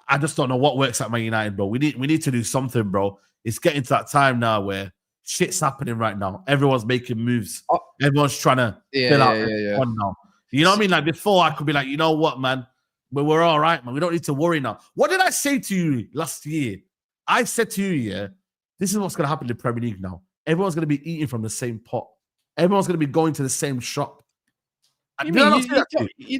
I just don't know what works at Man United, bro. We need to do something, bro. It's getting to that time now where shit's happening right now. Everyone's making moves. Everyone's trying to fill out one now. You know what I mean? Like before, I could be like, you know what, man? We're all right, man. We don't need to worry now. What did I say to you last year? I said to you, this is what's going to happen in the Premier League now. Everyone's going to be eating from the same pot. Everyone's going to be going to the same shop. You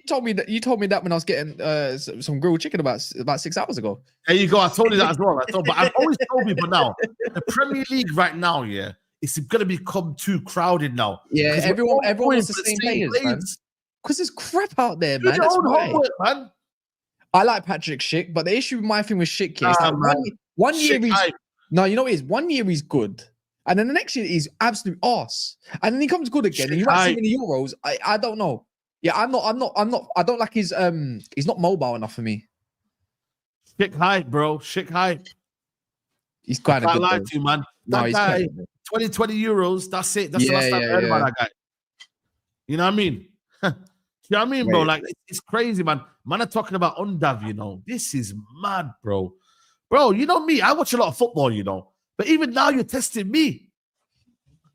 told me that when I was getting some grilled chicken about 6 hours ago. There you go. I told you that as well. But I've always told people now, the Premier League right now, it's going to become too crowded now. Yeah, everyone wants the same players, because there's crap out there, man. That's why. Homework, man. I like Patrick Schick, but the issue with my thing with Schick is that one year you know what it is? 1 year he's good. And then the next year he's absolute arse. And then he comes good again. And you might see him in the Euros. I don't know. Yeah, I don't like his he's not mobile enough for me. Schick hype, bro. Schick hype. He's kind of good. I lie to you, man. That guy, 20 euros, that's it. That's the last time I heard about that guy. You know what I mean? You know what I mean, bro? Like, it's crazy, man. Man are talking about Undav, you know. This is mad, bro. Bro, you know me. I watch a lot of football, you know. But even now, you're testing me.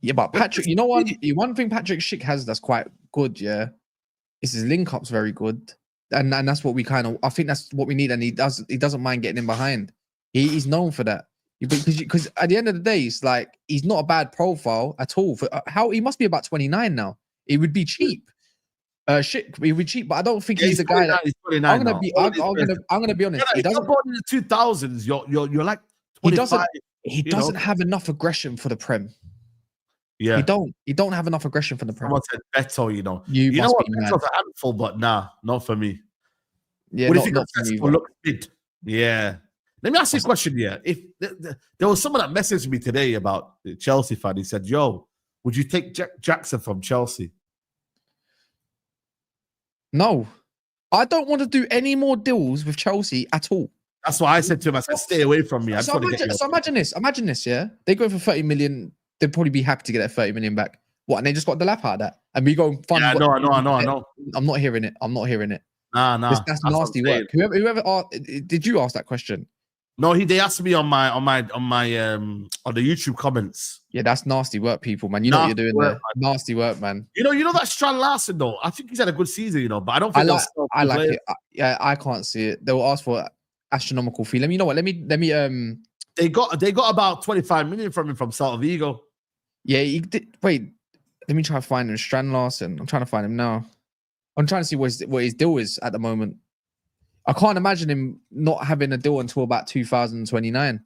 Yeah, but Patrick, you know what? One thing Patrick Schick has that's quite good, is his link-up's very good. And that's what I think that's what we need. And he doesn't mind getting in behind. He's known for that. Because at the end of the day, it's like, he's not a bad profile at all. He must be about 29 now. It would be cheap. Shit, he would cheap, but I don't think he's a guy that. I'm gonna be honest. He doesn't. In the 2000s, you're like 25. He doesn't have enough aggression for the Prem. Yeah. You don't have enough aggression for the Prem. Someone said Beto, you know. You know must what? be mad. Beto's a handful, but nah, not for me. Yeah, What if you not got for me. Sesko look good? Yeah. Let me ask you a question here. If there was someone that messaged me today about the Chelsea fan, he said, "Yo, would you take Jackson from Chelsea?" No, I don't want to do any more deals with Chelsea at all. That's what I said to him. I said, "Stay away from me." I just So want to get you. imagine this. Imagine this. Yeah, they go for 30 million. They'd probably be happy to get that 30 million back. What? And they just got the lap out of that, and we go and fund. Yeah, I know. I'm not hearing it. I'm not hearing it. Nah. That's nasty work. Whoever asked, did you ask that question? No, they asked me on the YouTube comments. Yeah, that's nasty work, people, man. You know what you're doing there. Nasty work, man. You know that Strand Larsen though. I think he's had a good season, you know, but I don't think I like it. I can't see it. They'll ask for astronomical fee. Let me know what. Let me. They got about 25 million from him from Celta Vigo. Yeah, he did. Wait, let me try to find him. Strand Larsen. I'm trying to find him now. I'm trying to see what his deal is at the moment. I can't imagine him not having a deal until about 2029.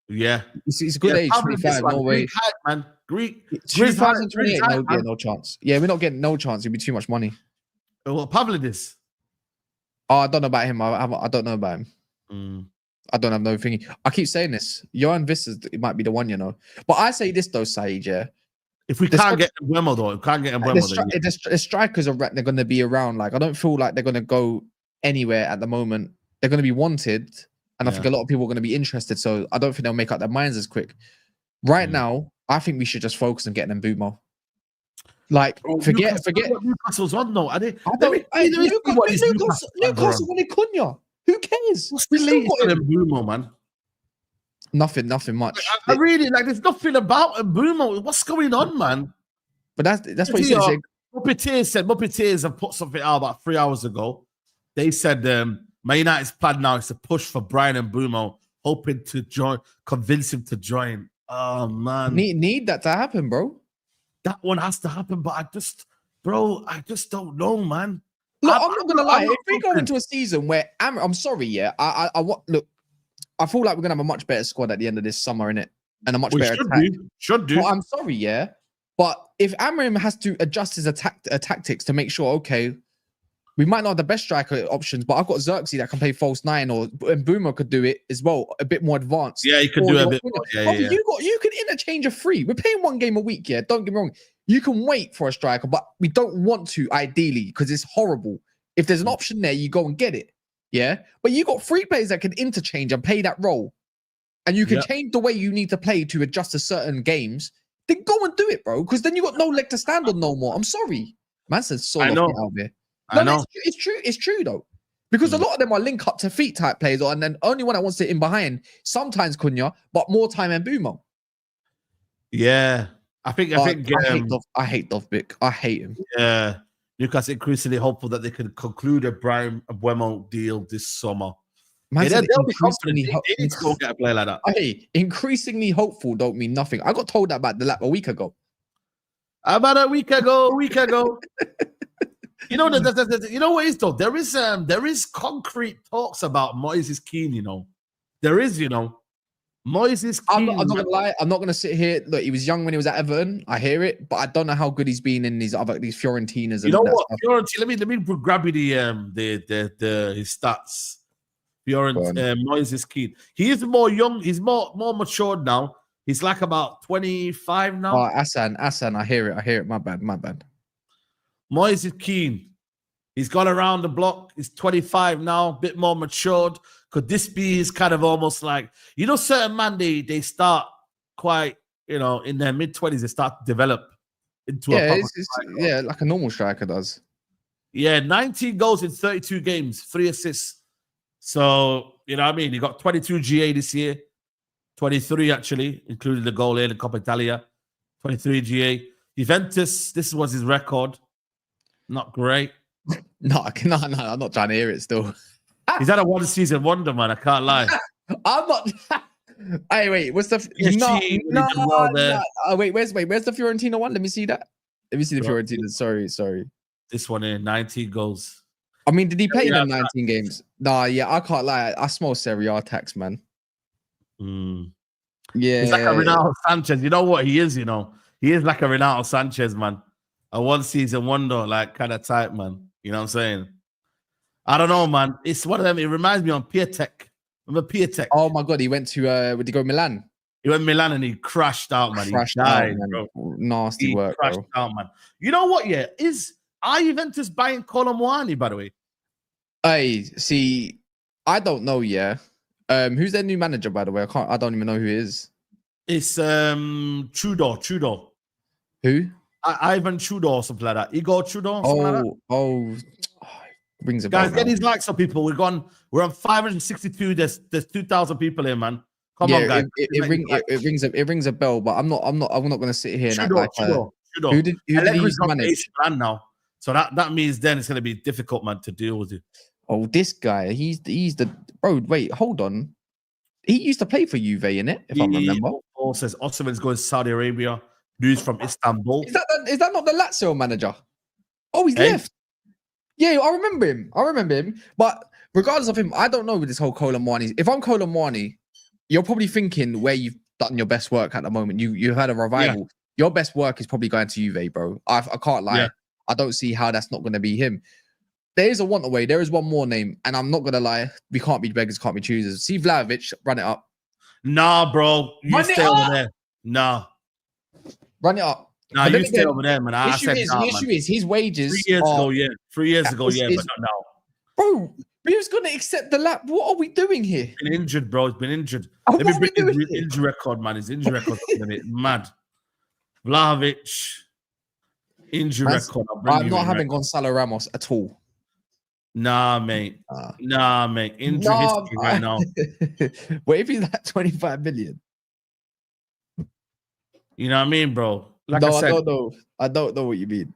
Yeah, it's a good age. 25, no way. Greek hype, man. Greek 2028, no chance. Yeah, we're not getting no chance. It'd be too much money. What Pavlidis? Oh, I don't know about him. I don't know about him. I don't have no thingy. I keep saying this. Johan Visser, it might be the one, you know. But I say this though, Saeed, yeah. If we can't get Mbeumo though, the strikers they're going to be around. Like, I don't feel like they're going to go anywhere at the moment. They're going to be wanted, and I think a lot of people are going to be interested. So I don't think they'll make up their minds as quick. Right now, I think we should just focus on getting Mbeumo. Like, forget what Newcastle's on though. Newcastle wanted Cunha. Who cares? We still got Mbeumo, man. Nothing much. I really like. There's nothing about Mbeumo. What's going on, man? But that's what he said. Muppeteers have put something out about 3 hours ago. They said Man United's plan now is to push for Brian Mbeumo, hoping to convince him to join. Oh man, need that to happen, bro. That one has to happen, but I just don't know, man. Look, I'm not gonna lie. If we go into a season where I'm sorry, yeah, I feel like we're gonna have a much better squad at the end of this summer, innit? And a much better attack. Should do. But I'm sorry, yeah. But if Amorim has to adjust his tactics to make sure, okay, we might not have the best striker options, but I've got Xerxes that can play false nine, or Mbeumo could do it as well, a bit more advanced. Yeah, he could do a bit more. Yeah. You can interchange a free. We're playing one game a week, yeah. Don't get me wrong. You can wait for a striker, but we don't want to ideally because it's horrible. If there's an option there, you go and get it. Yeah. But you got free players that can interchange and play that role. And you can change the way you need to play to adjust to certain games. Then go and do it, bro. Because then you got no leg to stand on no more. I'm sorry. Man said I know. Out there. No, I know. It's true. It's true though. Because a lot of them are link up to feet type players, and then only one that wants it in behind, sometimes Cunha, but more time and Mbeumo. Yeah. I hate Dovbyk. I hate him. Yeah. Newcastle increasingly hopeful that they can conclude a Brian Mbeumo deal this summer. Man, they'll be confident. They need to go get a player like that. Hey, increasingly hopeful don't mean nothing. I got told that about Delap a week ago. About a week ago. You know, you know what it is though? There is concrete talks about Moises Kean, you know. There is, you know. Moises Kean. I'm not gonna lie. I'm not gonna sit here. Look, he was young when he was at Everton. I hear it, but I don't know how good he's been in these Fiorentinas. You know what? Fiorentina. Let me grab you the his stats. Moises Kean. He is more young. He's more matured now. He's like about 25 now. Oh, Hassan. I hear it. My bad. Moises Kean. He's gone around the block. He's 25 now, a bit more matured. Could this be his kind of almost like, you know, certain man, they start quite, you know, in their mid-20s, they start to develop into a like a normal striker does. Yeah, 19 goals in 32 games, 3 assists. So, you know what I mean? He got 22 GA this year, 23 actually, including the goal in the Coppa Italia, 23 GA. Juventus, this was his record. Not great. No, I'm not trying to hear it still. He's had a one-season wonder, man. I can't lie. I'm not. Hey, wait. What's the? Wait. Where's the Fiorentina one? Let me see that. Let me see the Fiorentina. Sorry. This one here, 19 goals. I mean, did he play them 19 games? Nah, yeah. I can't lie. I smell Serie A tax, man. Yeah. He's like a Renato Sanchez. You know what he is, you know? He is like a Renato Sanchez, man. A one-season wonder, like, kind of type, man. You know what I'm saying? I don't know, man. It's one of them. It reminds me of Piatek. Remember Piatek? Oh my God, he went to did he go Milan? He went Milan and he crashed out, man. Crashed he died, out, man. bro. Nasty He work, crashed bro. out, man. You know what? Yeah, are Juventus buying Colomwani, by the way? Hey, see, I don't know. Yeah, who's their new manager, by the way? I don't even know who it is. It's Tudor. Who? Ivan Tudor or something like that. Igor Tudor. Like that. Rings a bell. Guys, get these likes up, people. We're on 562. There's 2,000 people here, man. Come on, guys. It rings a bell, but I'm not going to sit here and act like Tudor. Who did he manage? Now, so that means then it's going to be difficult, man, to deal with it. Oh, this guy, he's the bro. Wait, hold on. He used to play for Juve, innit? If I remember. Paul says Osimhen's going to Saudi Arabia. News from Istanbul. Is that not the Lazio manager? Oh, he's left. Yeah, I remember him. But regardless of him, I don't know with this whole Colomwani. If I'm Colomwani, you're probably thinking where you've done your best work at the moment. You've had a revival. Yeah. Your best work is probably going to Juve, bro. I can't lie. Yeah. I don't see how that's not going to be him. There is a want away. There is one more name, and I'm not going to lie. We can't be beggars, can't be choosers. See Vlahovic, run it up. Nah, bro. You stay over there. Nah. Run it up. Nah, you stay over there, man. The issue is his wages. 3 years ago, yeah. 3 years ago, yeah, but not now. Bro, who's going to accept the lap? What are we doing here? He's been injured, bro. He's been injured. Let me bring his injury record, man. His injury record is a bit mad. Vlahovic, injury record. I'm not having Gonzalo Ramos at all. Nah, mate. Injury history right now. What if he's like 25 million? You know what I mean, bro? Like I said, I don't know what you mean.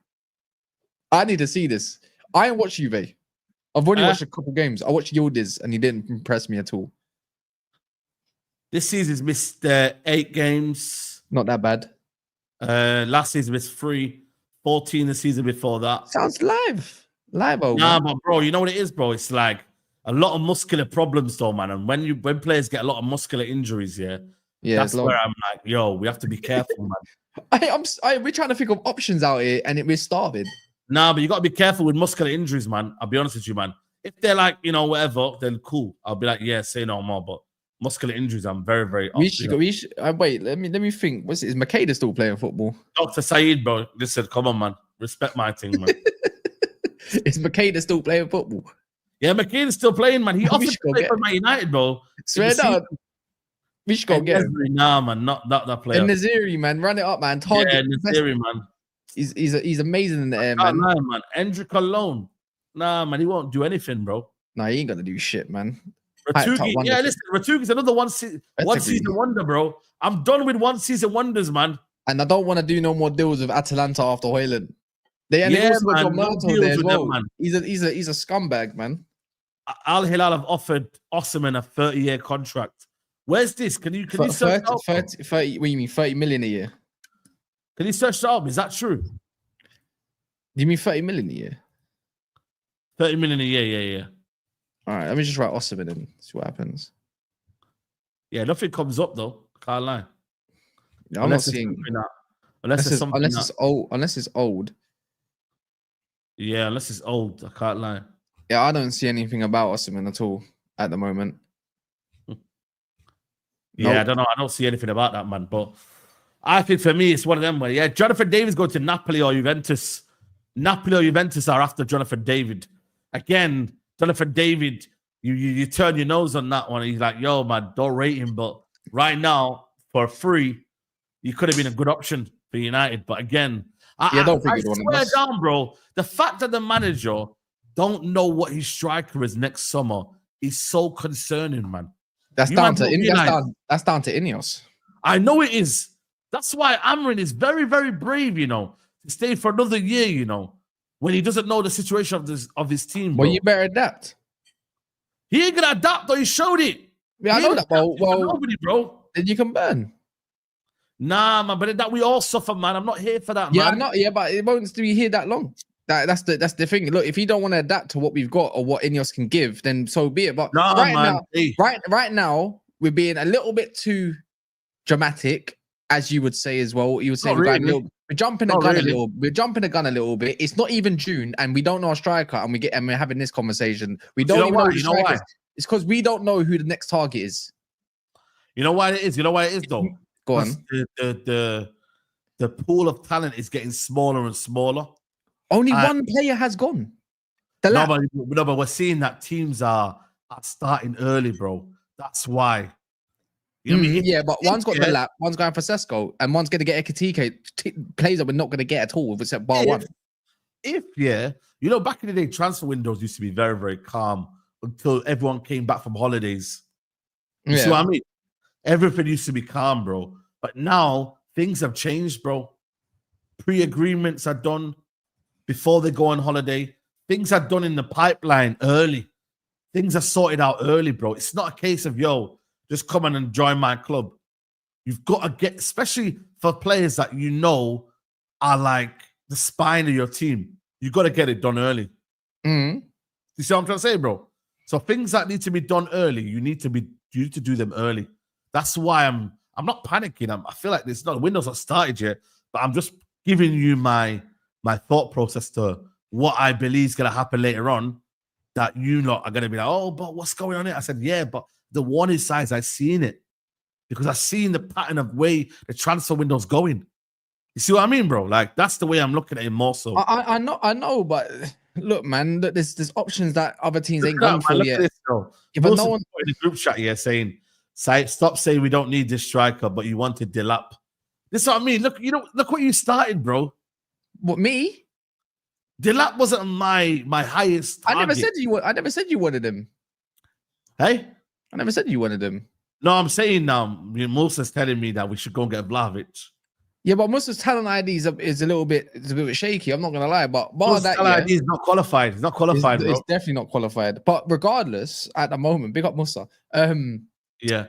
I need to see this. I ain't watched Juve. I've only watched a couple games. I watched Yildiz and he didn't impress me at all. This season's missed 8 games. Not that bad. Last season missed 3. 14 the season before that. Sounds live. Over. Nah, but bro, you know what it is, bro? It's like a lot of muscular problems, though, man. And when players get a lot of muscular injuries, that's where I'm like, yo, we have to be careful, man. We're trying to think of options out here, and we're starving. Nah, but you got to be careful with muscular injuries, man. I'll be honest with you, man. If they're like, whatever, then cool. I'll be like, yeah, say no more. But muscular injuries, I'm very, very. Wait. Let me think. Is Makeda still playing football? Dr. Saeed, bro. Listen, come on, man. Respect my thing, man. Is Makeda still playing football? Yeah, Makeda's still playing, man. He offered to play for Man United, bro. Swear down. We should go get him. Nah, man, not that player. And Naziri, man, run it up, man. Target. Yeah, Naziri, man. He's amazing in the air, man. Nah, man. Endrick alone. Nah, man, he won't do anything, bro. Nah, he ain't gonna do shit, man. Ratugi's another one season wonder, bro. I'm done with 1 season wonders, man. And I don't want to do no more deals with Atalanta after Hojlund. They also got Marto there as well. Them, he's a scumbag, man. Al Hilal have offered Osimhen a 30-year contract. Where's this? Can you search 30, what do you mean 30 million a year? Can you search that up? Is that true? Do you mean 30 million a year? 30 million a year, yeah. All right, let me just write Osimhen and see what happens. Yeah, nothing comes up though. Can't lie. Yeah, I'm not seeing unless it's old. Yeah, unless it's old. I can't lie. Yeah, I don't see anything about Osimhen at all at the moment. Yeah, I don't know. I don't see anything about that, man. But I think for me, it's one of them where, Jonathan David's going to Napoli or Juventus. Napoli or Juventus are after Jonathan David. Again, Jonathan David, you turn your nose on that one. He's like, yo, man, don't rate him. But right now, for free, he could have been a good option for United. But again, I swear down, bro. The fact that the manager don't know what his striker is next summer is so concerning, man. That's down to Ineos. I know it is. That's why Amrin is very, very brave, to stay for another year, when he doesn't know the situation of his team. Bro. Well, you better adapt. He ain't gonna adapt, though. He showed it. Yeah, I know that. Well, nobody, bro. Then you can burn. Nah, man, but that we all suffer, man. I'm not here for that, man. I'm not. Yeah, but it won't be here that long. That's the thing. Look, if you don't want to adapt to what we've got or what Ineos can give, then so be it. But right now, we're being a little bit too dramatic, as you would say as well. You would say Not we're going really. we're jumping the Not gun a really. little. We're jumping the gun a little bit. It's not even June, and we don't know our striker, and we're having this conversation. We don't even know who the striker is. It's because we don't know who the next target is. You know why it is? You know why it is though? Go on. The pool of talent is getting smaller and smaller. Only one player has gone. No, but we're seeing that teams are starting early, bro. That's why. You know what I mean? Yeah, but one's got Delap, one's going for Sesko, and one's going to get Ekitike, players that we're not going to get at all, except bar one. You know, back in the day, transfer windows used to be very, very calm until everyone came back from holidays. You see what I mean? Everything used to be calm, bro. But now things have changed, bro. Pre-agreements are done before they go on holiday. Things are done in the pipeline early. Things are sorted out early, bro. It's not a case of, just come in and join my club. You've got to get, especially for players that you know are like the spine of your team, you've got to get it done early. You see what I'm trying to say, bro? So things that need to be done early, you need to do them early. That's why I'm not panicking. I feel like the window's not started yet, but I'm just giving you my thought process to what I believe is going to happen later on, that you lot are going to be like, oh, but what's going on here? I said, yeah, but the warning signs, I've seen it because I've seen the pattern of way the transfer window's going. You see what I mean, bro? Like, that's the way I'm looking at it more so. I know, but look, man, there's options that other teams ain't gone for yet. If no one in the group chat here saying, stop saying we don't need this striker, but you wanted Delap. This is what I mean. Look what you started, bro. What, me? Delap wasn't my highest target. I never said you wanted him. Hey? I never said you wanted him. No, I'm saying Musa's telling me that we should go and get Vlahovic. Yeah, but Musa's talent ID is a little bit shaky. I'm not gonna lie, but Musa's talent ID is not qualified. It's not qualified, bro. It's definitely not qualified. But regardless, at the moment, big up Musa. Yeah.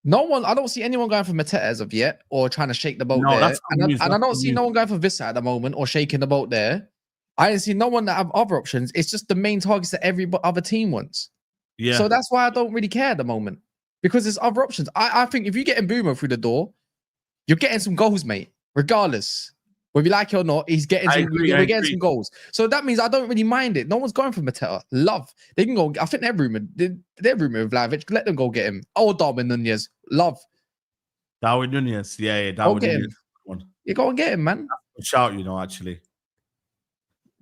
No one. I don't see anyone going for Mateta as of yet, or trying to shake the boat there. And I don't see no one going for Vissa at the moment, or shaking the boat there. I didn't see no one that have other options. It's just the main targets that every other team wants. Yeah. So that's why I don't really care at the moment, because there's other options. I think if you get Mbeumo through the door, you're getting some goals, mate. Regardless, whether you like it or not, we're getting some goals. So that means I don't really mind it. No one's going for Mateta. Love. They can go. I think they're rumored. They're rumored with Vlahovic. Let them go get him. Oh, Darwin Nunez. Love. Darwin Nunez. Yeah. Darwin Nunez. You go and get him, man. Shout, actually.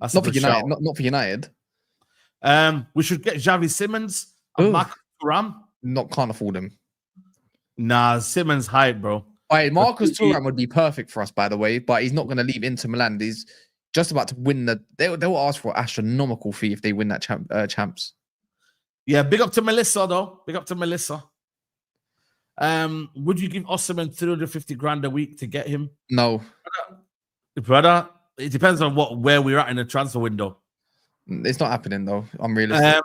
That's not for United. Not for United. We should get Xavi Simons and Marcus Thuram. Can't afford him. Nah, Simons hype, bro. Right, Marcus Thuram would be perfect for us, by the way, but he's not going to leave Inter Milan. He's just about to win they will ask for an astronomical fee if they win that champs. Yeah, big up to Melissa though. Big up to Melissa. Would you give Osimhen 350 grand a week to get him? No, brother. It depends on where we're at in the transfer window. It's not happening though. I'm realistic.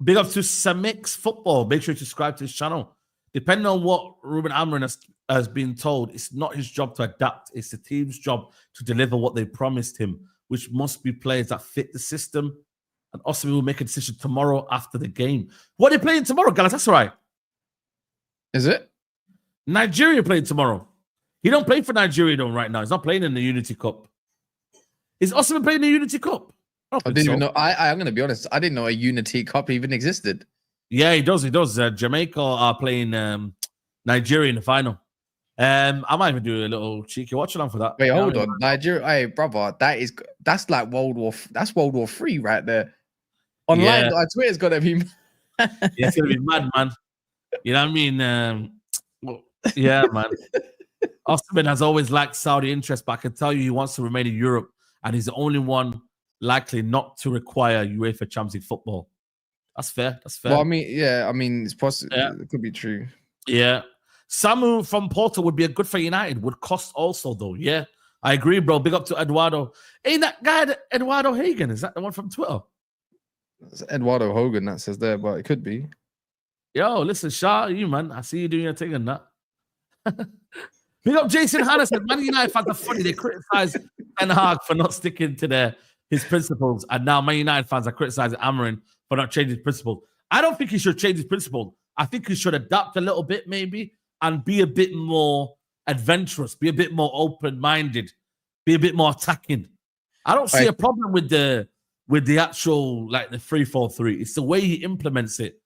Big up to Samix Football. Make sure you subscribe to his channel. Depending on what Ruben Amorim has been told, it's not his job to adapt. It's the team's job to deliver what they promised him, which must be players that fit the system. And Osimhen will make a decision tomorrow after the game. What are they playing tomorrow, guys? That's right. Is it? Nigeria playing tomorrow. He don't play for Nigeria though right now. He's not playing in the Unity Cup. Is Osimhen playing in the Unity Cup? I didn't even know. I'm going to be honest. I didn't know a Unity Cup even existed. Yeah, he does. He does. Jamaica are playing Nigeria in the final. I might even do a little cheeky watch along for that. Wait, hold on. Nigeria, hey, brother, that's like World War III right there. Online, Twitter's gonna be it's gonna be mad, man. You know what I mean? Yeah, man. Osimhen has always lacked Saudi interest, but I can tell you he wants to remain in Europe, and he's the only one likely not to require UEFA Champions League football. That's fair. That's fair. Well, I mean, it's possible. Yeah. It could be true. Yeah. Samu from Porto would be a good for United. Would cost also, though. Yeah, I agree, bro. Big up to Eduardo. Ain't that guy Eduardo Hagen? Is that the one from Twitter? It's Eduardo Hogan that says there, but it could be. Yo, listen, shout out you, man. I see you doing your thing and that. Big up Jason Hanna said, Man United fans are funny. They criticize Ten Hag for not sticking to his principles. And now Man United fans are criticizing Amorim for not changing his principles. I don't think he should change his principles. I think he should adapt a little bit, maybe. and be a bit more adventurous, be a bit more open-minded, be a bit more attacking. I don't see a problem with the actual like the 3-4-3. It's the way he implements it.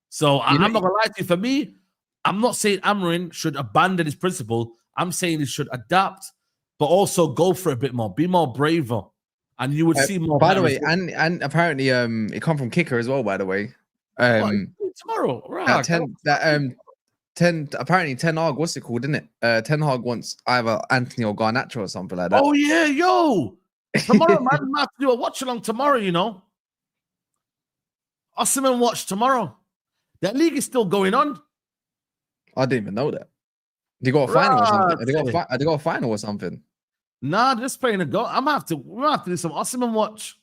So I'm not gonna lie to you. For me, I'm not saying Amorim should abandon his principle. I'm saying he should adapt, but also go for it a bit more, be more braver, and you would see more. By the way, and apparently, it come from Kicker as well. By the way, tomorrow, right? Apparently Ten Hag, what's it called, isn't it? Ten Hag wants either Anthony or Garnacho or something like that. Oh yeah, yo. Tomorrow, man, I have to do a watch along tomorrow, you know. Osimhen watch tomorrow. That league is still going on. I didn't even know that. They got a final or something. They got a final or something. Nah, they're just playing a go. We're gonna have to do some Osimhen watch.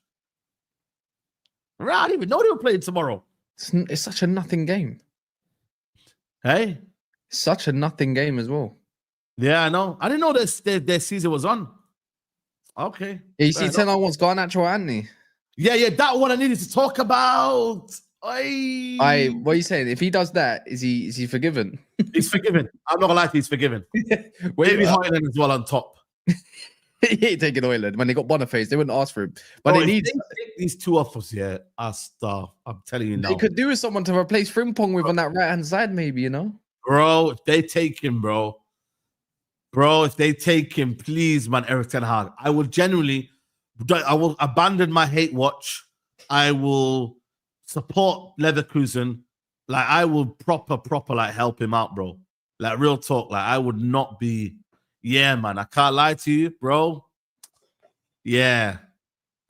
Right, I didn't even know they were playing tomorrow. It's such a nothing game. Hey? Such a nothing game as well. Yeah, I know. I didn't know their season was on. Okay. Yeah, you see, Ten Hag wants Garnacho or Anthony. Yeah, that one I needed to talk about. What are you saying? If he does that, is he forgiven? He's forgiven. I'm not gonna lie to you, he's forgiven. Maybe Hojlund as well on top. He ain't taking Hojlund. When they got Boniface, they wouldn't ask for him. But they need these two offers, yeah. I'm telling you now. They could do with someone to replace Frimpong with on that right hand side, maybe, you know. Bro, if they take him, bro, if they take him, please, man, Erik ten Hag. I will abandon my hate watch. I will support Leverkusen. Like, I will proper, like, help him out, bro. Like, real talk. Like, I would not be, yeah, man. I can't lie to you, bro. Yeah.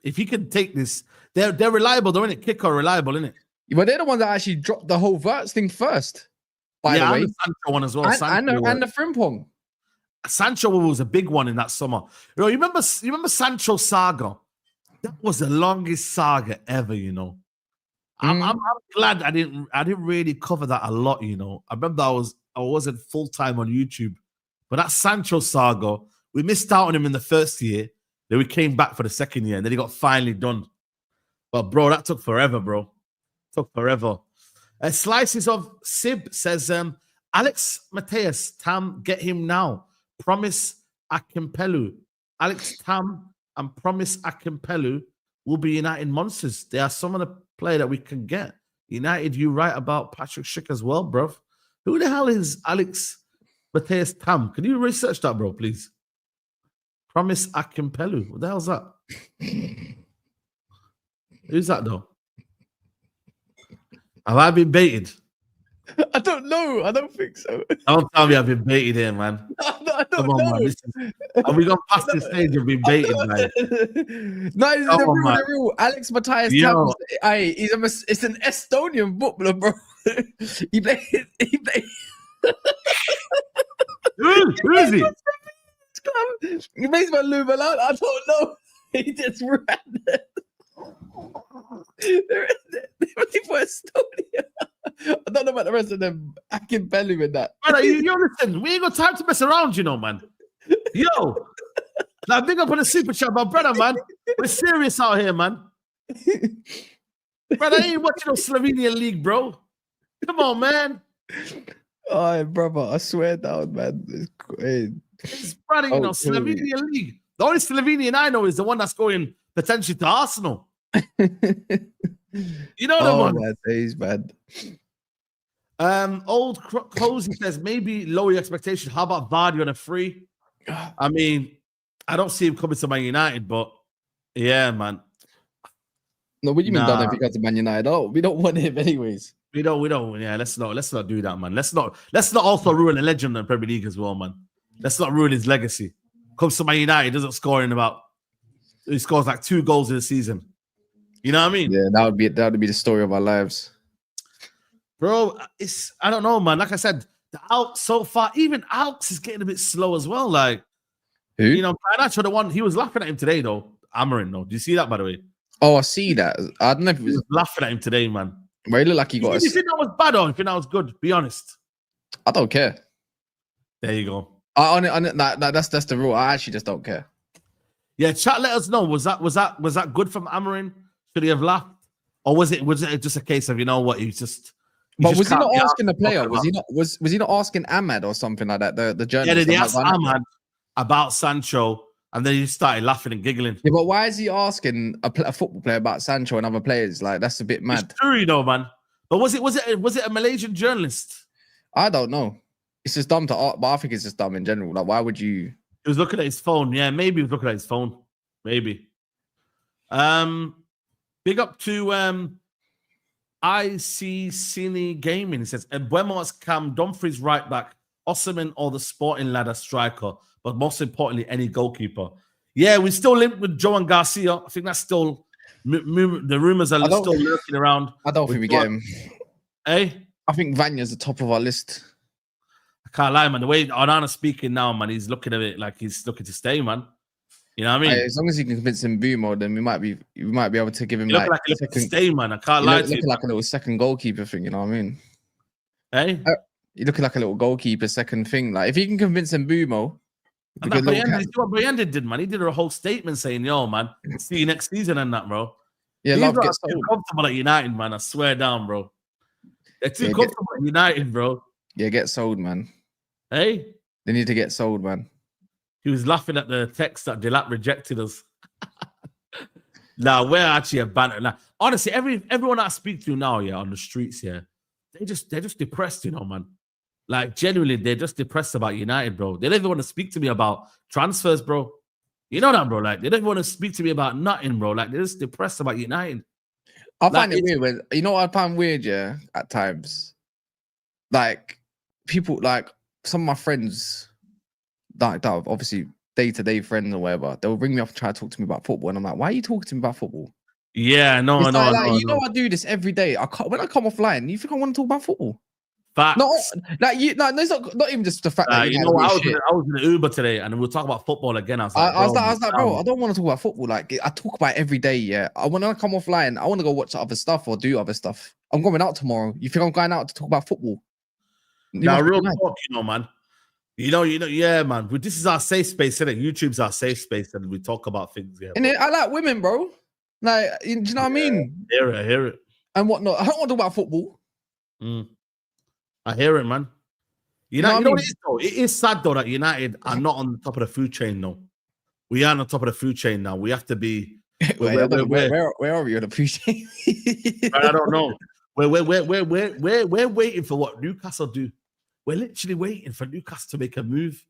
If he can take this, they're reliable, though, innit? Kicker reliable, innit? But they're the ones that actually dropped the whole Verts thing first. By the way, and the Sancho one as well. And the Frimpong. Sancho was a big one in that summer. You remember Sancho saga? That was the longest saga ever, you know. I'm glad I didn't really cover that a lot, you know. I remember I wasn't full-time on YouTube. But that Sancho saga, we missed out on him in the first year. Then we came back for the second year, and then he got finally done. But bro, that took forever, bro. Took forever. Slices of Sib says, Alex Mateus, Tam, get him now. Promise Akimpelu. Alex Tam and Promise Akimpelu will be United monsters. They are some of the players that we can get. United, you right about Patrick Schick as well, bro. Who the hell is Alex Mateus Tam? Can you research that, bro, please? Promise Akimpelu. What the hell's that? Who's that, though? Have I been baited? I don't know. I don't think so. Don't tell me I've been baited here, man. I don't know. Man. Have we gone past this stage of being baited, man? No, it's the real. Alex Matthias Tam. It's an Estonian footballer, bro. He played. Who is he? He plays for Lubelan. I don't know. He just ran it. They're for Estonia. I don't know about the rest of them. I can belly with that. You listen, we ain't got time to mess around, you know, man. Yo, like, big up on the super chat, my brother, man. We're serious out here, man. Brother, I ain't watching no Slovenian league, bro. Come on, man. Oh, brother, I swear down, man. It's great. It's brother, you know, Slovenian league. The only Slovenian I know is the one that's going potentially to Arsenal. You know the one. Man, he's bad. Old Cozy says maybe lower your expectation. How about Vardy on a free? I mean, I don't see him coming to Man United, but yeah, man. No, what do you mean? Don't know if he comes to Man United? Oh, we don't want him anyways. We don't. Yeah, let's not do that, man. Let's not also ruin a legend in the Premier League as well, man. Let's not ruin his legacy. Comes to Man United, doesn't score he scores like 2 goals in a season. You know what I mean? Yeah, that would be the story of our lives. Bro, I don't know, man. Like I said, the Alps so far, even Alps is getting a bit slow as well. Like, who? You know, Garnacho, the one, he was laughing at him today, though. Amorim, though. Do you see that, by the way? Oh, I see that. I don't know if he was laughing at him today, man. Well, he looked like he got. You think that was bad or you think that was good? Be honest. I don't care. There you go. That's the rule. I actually just don't care. Yeah, chat. Let us know. Was that good from Amorim? Should he have laughed, or was it just a case of, you know what, But was he not can't be asked asking the to talk player? about. Was he not asking Ahmad or something like that? The Yeah, journalist. they I'm asked like, why not? Ahmad about Sancho, and then he started laughing and giggling. Yeah, but why is he asking a football player about Sancho and other players? Like, that's a bit mad. It's true, you know, man. But was it a Malaysian journalist? I don't know. It's just dumb to ask, but I think it's just dumb in general. Like, why would you? He was looking at his phone. Yeah, maybe he was looking at his phone. Maybe. Big up to IC Cine Gaming. He says, Mbeumo as Cam, Dumfries right back, Osimhen or the Sporting ladder striker, but most importantly, any goalkeeper. Yeah, we're still linked with Joan Garcia. I think that's still the rumors are still lurking around. I don't think we get him. Hey, I think Vanya's the top of our list. I can't lie, man. The way Onana's speaking now, man, he's looking at it like he's looking to stay, man. You know what I mean? As long as he can convince Mbeumo, then we might be able to give him He like a second stay, man. I can't lie to you. Looking like a little second goalkeeper thing, you know what I mean? Hey, you're looking like a little goalkeeper second thing. Like if he can convince Mbeumo, and that what Bayanda did, man. He did a whole statement saying, "Yo, man, see you next season," and that, bro. Yeah, These love are gets too comfortable at United, man. I swear down, bro. They're too comfortable at United, bro. Yeah, get sold, man. Hey, they need to get sold, man. He was laughing at the text that Delap rejected us. Now we're actually a banter. Now, honestly, everyone that I speak to now, yeah, on the streets, yeah, they're just depressed, you know, man. Like genuinely, they're just depressed about United, bro. They don't even want to speak to me about transfers, bro. You know that, bro. Like they don't even want to speak to me about nothing, bro. Like they're just depressed about United. I find it weird when you know what I find weird, yeah, at times. Like people, like some of my friends, that obviously day-to-day friends or whatever, they'll ring me up and try to talk to me about football, and I'm like, why are you talking to me about football? Yeah, no. You know I do this every day. When I come offline, you think I want to talk about football? Facts. No, like you. No, it's not even just the fact that you know what, I was in the Uber today, and we'll talk about football again. I was like, bro, I don't want to talk about football. Like I talk about it every day. Yeah, when I come offline, I want to go watch other stuff or do other stuff. I'm going out tomorrow. You think I'm going out to talk about football? Now, real talk, you know, man. You know, yeah, man. This is our safe space, isn't it? YouTube's our safe space, and we talk about things. Yeah, and I like women, bro. Like, do you know what I mean? I hear it. And whatnot. I don't want to talk about football. I hear it, man. You know what it is, though? It is sad, though, that United are not on the top of the food chain, though. We are on the top of the food chain now. We have to be. Where are we on the food chain? I don't know. We're waiting for what Newcastle do. We're literally waiting for Newcastle to make a move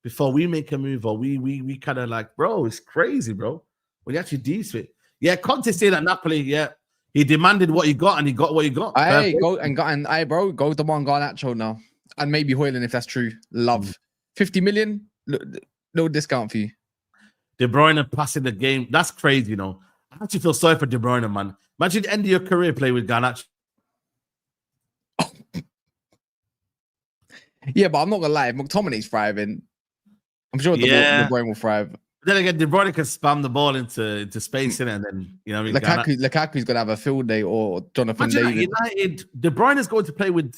before we make a move, or we kind of like, bro, it's crazy, bro. When you actually deal with it. Yeah, Conte said at Napoli, yeah, he demanded what he got, and he got what he got. Hey, go to Garnacho now, and maybe Hojlund if that's true. Love 50 million, no discount for you. De Bruyne passing the game, that's crazy, you know. I actually feel sorry for De Bruyne, man. Imagine the end of your career playing with Garnacho. Yeah, but I'm not gonna lie. If McTominay's thriving, I'm sure De Bruyne will thrive. Then again, De Bruyne can spam the ball into space, innit? And then you know, Lukaku's gonna have a field day, or Jonathan David. United, De Bruyne is going to play with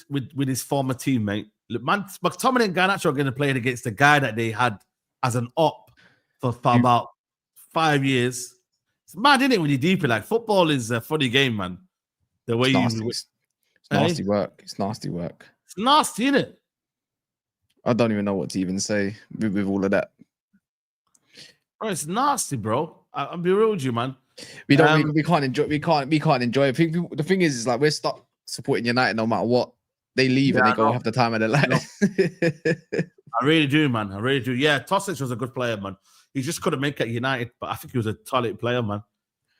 his former teammate. McTominay and Garnacho are going to play against the guy that they had as an op for about 5 years. It's mad, isn't it? When you deep it, like football is a funny game, man. The way it's nasty work. It's nasty work. It's nasty, isn't it? I don't even know what to even say with all of that. Bro, it's nasty, bro. I'll be real with you, man. We can't enjoy. We can't enjoy it. The thing is like we're stuck supporting United no matter what. They leave and they go have the time of their life. I really do, man. I really do. Yeah, Tosic was a good player, man. He just couldn't make it at United, but I think he was a talented player, man.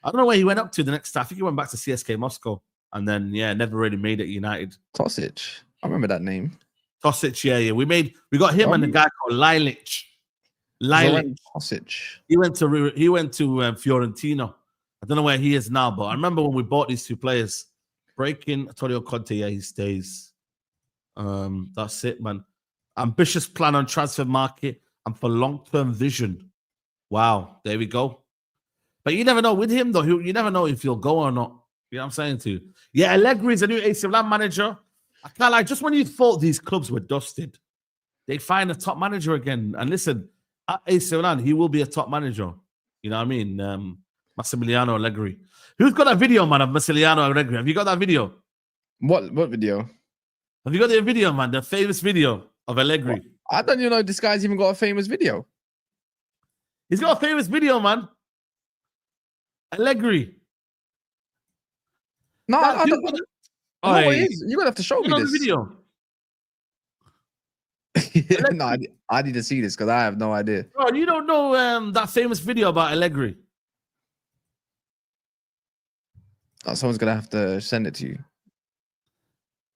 I don't know where he went up to the next time. I think he went back to CSK Moscow, and then never really made it at United. Tosic, I remember that name. Tosic, yeah. We got him and the guy called Lilich. Tosic. He went to Fiorentina. I don't know where he is now, but I remember when we bought these two players. Breaking Antonio Conte, yeah, he stays. That's it, man. Ambitious plan on transfer market and for long-term vision. Wow, there we go. But you never know with him, though. You never know if he'll go or not. You know what I'm saying to you? Yeah, Allegri is a new AC Milan manager. I can't lie. Just when you thought these clubs were dusted, they find a top manager again. And listen, at AC Milan, he will be a top manager. You know what I mean? Massimiliano Allegri. Who's got that video, man, of Massimiliano Allegri? Have you got that video? What video? Have you got the video, man? The famous video of Allegri. What? I don't even know this guy's even got a famous video. He's got a famous video, man. Allegri. No, I don't. Oh, No, it is. You're gonna have to show me this the video. No, I need to see this because I have no idea. Bro, you don't know that famous video about Allegri? Oh, someone's gonna have to send it to you.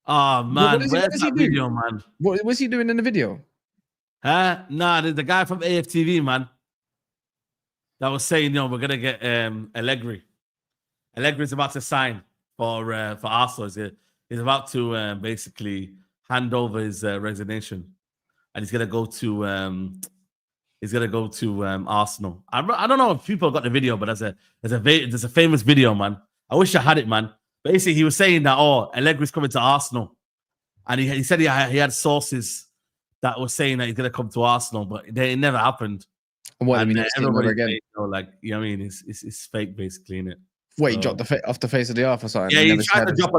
Oh man, Where's where's that video, man? What's he doing in the video? Huh? Nah, the guy from AFTV, man. That was saying, we're gonna get Allegri. Allegri's about to sign for Arsenal. He's about to basically hand over his resignation, and he's gonna go to Arsenal. I don't know if people got the video, but there's a famous video, man. I wish I had it, man. Basically, he was saying that Allegri's coming to Arsenal, and he said he had sources that were saying that he's gonna come to Arsenal, but it never happened. What, and everybody again? you know what I mean? It's fake, basically, innit? Wait, he dropped off the face of the earth or something? Yeah, he tried to drop a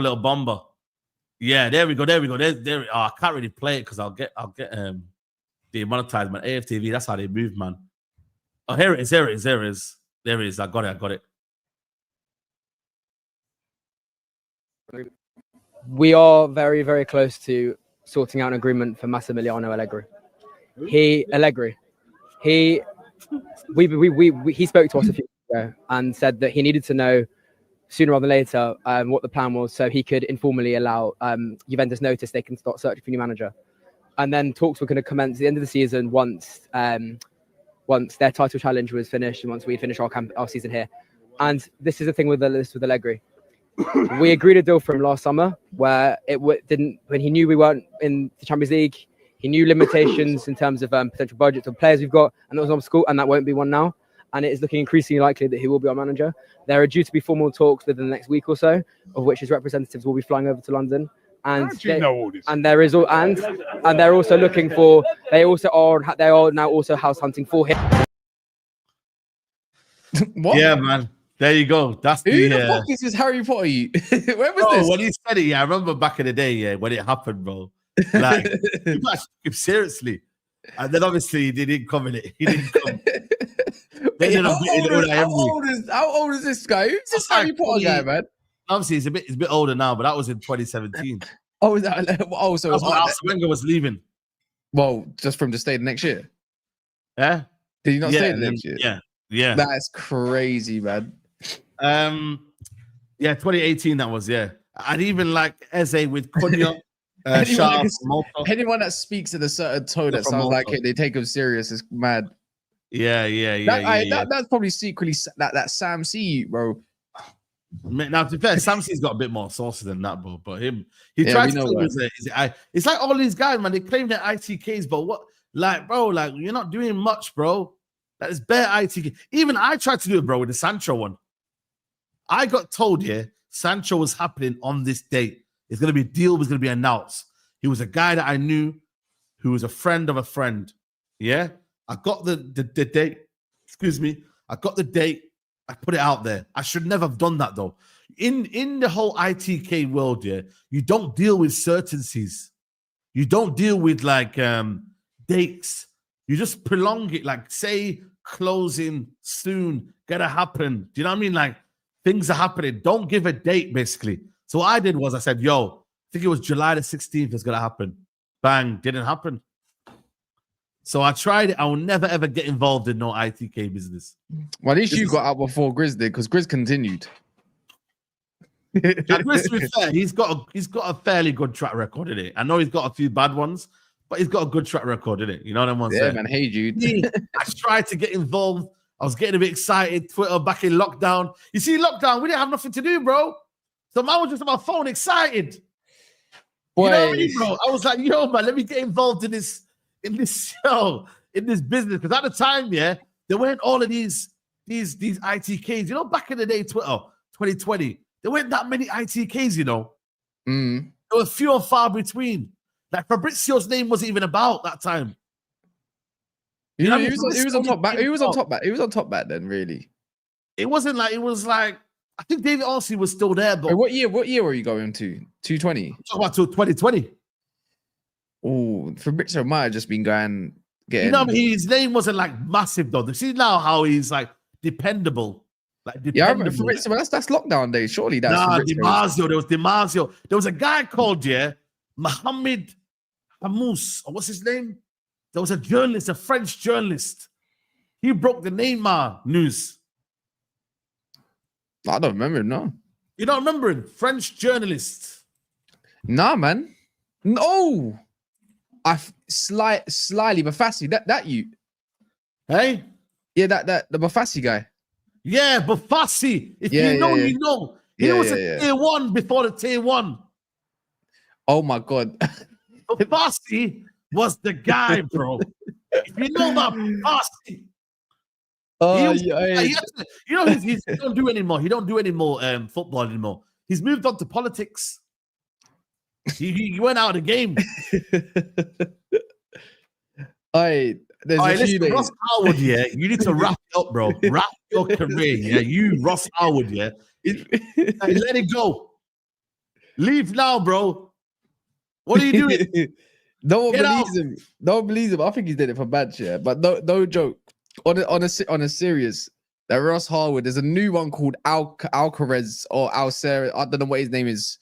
little bomber. Yeah, there we go. There. Oh, I can't really play it because I'll get demonetized, man. AFTV, that's how they move, man. Oh, here it is. There it is. I got it. We are very, very close to sorting out an agreement for Massimiliano Allegri. He spoke to us a few weeks ago and said that he needed to know sooner rather than later what the plan was, so he could informally allow Juventus notice they can start searching for a new manager. And then talks were going to commence at the end of the season once their title challenge was finished and once we finish our season here. And this is the thing with Allegri. We agreed a deal for him last summer where when he knew we weren't in the Champions League, he knew limitations in terms of potential budgets of players we've got, and that was an obstacle, and that won't be one now. And it is looking increasingly likely that he will be our manager. There are due to be formal talks within the next week or so, of which his representatives will be flying over to London. And they're also looking for. They are now also house hunting for him. What? Yeah, man. There you go. That's Who the fuck is this Harry Potter? Where was this? When he said it, I remember back in the day, when it happened, bro. Like, you guys took him seriously. And then obviously he didn't come in it. He didn't come. How old is this guy? Who's this Harry Potter guy, man? Obviously, he's a bit older now, but that was in 2017. Oh, is that? Oh, so Arsene Wenger was leaving. Well, just from to stay the next year. Yeah. Did he not stay the next year? Yeah. That's crazy, man. 2018 that was, yeah. And even like Eze with Cunha, anyone that speaks in a certain tone that sounds like it, they take him serious is mad. That's probably secretly that Sam C, bro. Now, to be fair, Sam C's got a bit more sauce than that, bro. But he tried to tell us it's like all these guys, man. They claim they're ITKs, but what, like, bro, like you're not doing much, bro. That is bare ITK. Even I tried to do it, bro, with the Sancho one. I got told, Sancho was happening on this date. It's gonna be a deal, was gonna be announced. He was a guy that I knew who was a friend of a friend. Yeah. I got the date. Excuse me. I got the date. I put it out there. I should never have done that though. In the whole ITK world, you don't deal with certainties. You don't deal with like dates. You just prolong it, like say closing soon, gonna happen. Do you know what I mean? Like things are happening. Don't give a date, basically. So what I did was I said, I think it was July the 16th is gonna happen. Bang, didn't happen. So I tried it. I will never ever get involved in no ITK business. Well, at least you got out before Grizz did, because Grizz continued. Grizz, to be fair, he's got a fairly good track record in it. I know he's got a few bad ones, but he's got a good track record in it. You know what I'm saying? Yeah, man. Hey, Jude. I tried to get involved. I was getting a bit excited. Twitter back in lockdown. You see, lockdown, we didn't have nothing to do, bro. So man was just on my phone, excited. Boy. You know what I mean, bro? I was like, yo, man, let me get involved in this show, in this business. Because at the time, there weren't all of these ITKs. You know, back in the day, Twitter, 2020, there weren't that many ITKs, you know. Mm. There were few and far between. Like Fabrizio's name wasn't even about that time. He was on top back. He was on top back then, really. It wasn't like, it was like I think David Orsey was still there, but Wait, what year were you going to? 220. talk about till 2020. Oh, Fabrizio might have just been getting. You know, his name wasn't like massive though. See now how he's like dependable. Like dependable. Yeah, I remember Fabrizio, but that's lockdown days. Surely that's Fabrizio. DiMarzio. There was DiMarzio. There was a guy called Mohamed Hamous. Or what's his name? There was a journalist, a French journalist. He broke the Neymar news. I don't remember him, no. You don't remember him? French journalist. Nah, man. No. Slyly Bafassi. That you. Hey? Yeah, the Bafassi guy. Yeah, Bafassi. If you know, you know. He was a tier 1 before the tier 1. Oh my God. Bafassi was the guy, bro. If you know about Bafassi. You know, he don't do anymore. He don't do any more football anymore. He's moved on to politics. He went out of the game. Ross Howard, yeah. You need to wrap it up, bro. Wrap your career, yeah. You, Ross Howard, yeah. Hey, let it go. Leave now, bro. What are you doing? No one believes him. No one believes him. I think he did it for bad, yeah. But no joke. On a serious, that Ross Harwood, there's a new one called Alcaraz or Alcer. I don't know what his name is.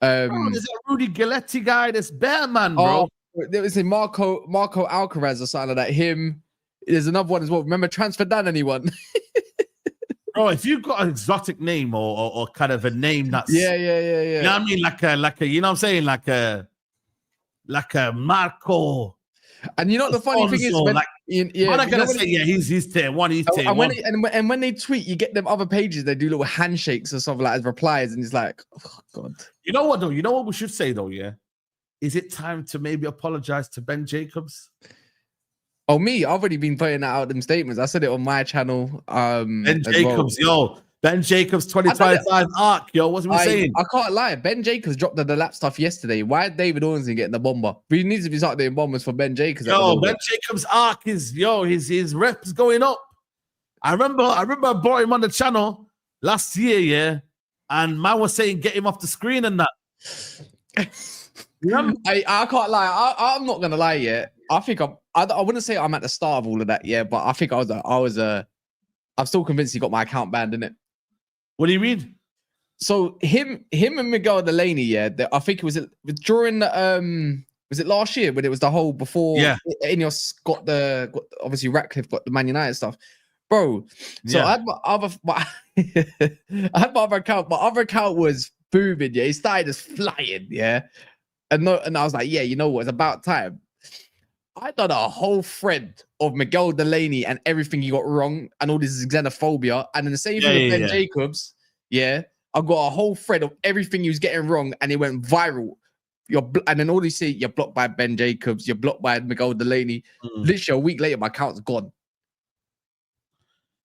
There's a Rudy Galetti guy. That's better, man, bro. There was a Marco Alcaraz or something like that. Him. There's another one as well. Remember Transfer Dan? Anyone? Bro, if you've got an exotic name or kind of a name that's yeah. You know what I mean? Like a you know what I'm saying? Like a Marco. And you know what the funny thing is, when, I'm not gonna say he's tier 1. He's tier 1. And when they tweet, you get them other pages. They do little handshakes or something like as replies, and it's like, oh God. You know what though? You know what we should say though? Yeah, is it time to maybe apologize to Ben Jacobs? Oh, me? I've already been putting out them statements. I said it on my channel. Ben Jacobs, Ben Jacobs 2025 arc, what's we saying? I can't lie. Ben Jacobs dropped the lap stuff yesterday. Why David Ornstein getting the bomber? We need to be starting doing bombers for Ben Jacobs. Ben Jacobs arc is his rep is going up. I remember I brought him on the channel last year, yeah, and man was saying get him off the screen and that. I can't lie. I'm not gonna lie yet. I think I wouldn't say I'm at the start of all of that, yeah, but I think I'm still convinced he got my account banned, innit? What do you mean? So him and Miguel Delaney, yeah, I think it was during was it last year when it was the whole before Ineos got obviously Ratcliffe got the Man United stuff, bro. So I had my other account. My other account was booming, yeah. He started just flying, yeah, and I was like, yeah, you know what? It's about time. I done a whole thread of Miguel Delaney and everything he got wrong and all this xenophobia. And then the same thing with Ben Jacobs. Yeah. I got a whole thread of everything he was getting wrong and it went viral. And then all you see, you're blocked by Ben Jacobs, you're blocked by Miguel Delaney. Literally a week later, my account's gone.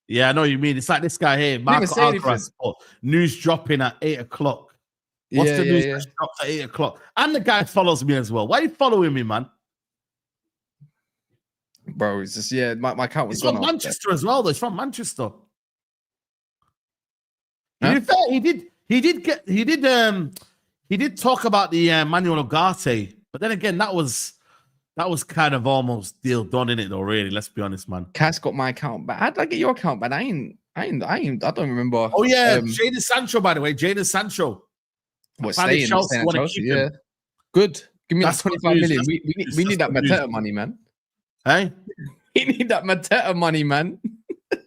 Yeah, I know what you mean. It's like this guy here, Marco Alcaraz. News dropping at 8 o'clock. What's the news that drops at 8 o'clock? And the guy follows me as well. Why are you following me, man? Bro, it's just my account was from Manchester as well, though. It's from Manchester. Huh? In fact, he did talk about the Manuel Ugarte, but then again, that was kind of almost deal done in it though, really. Let's be honest, man. Cass got my account back. How'd I get your account back? I don't remember. Oh yeah, Jadon Sancho, by the way. Jadon Sancho. What, staying Chelsea? Yeah. Good. Give me that 25 million. We need that Mateta money, man. Hey? We need that Mateta money, man.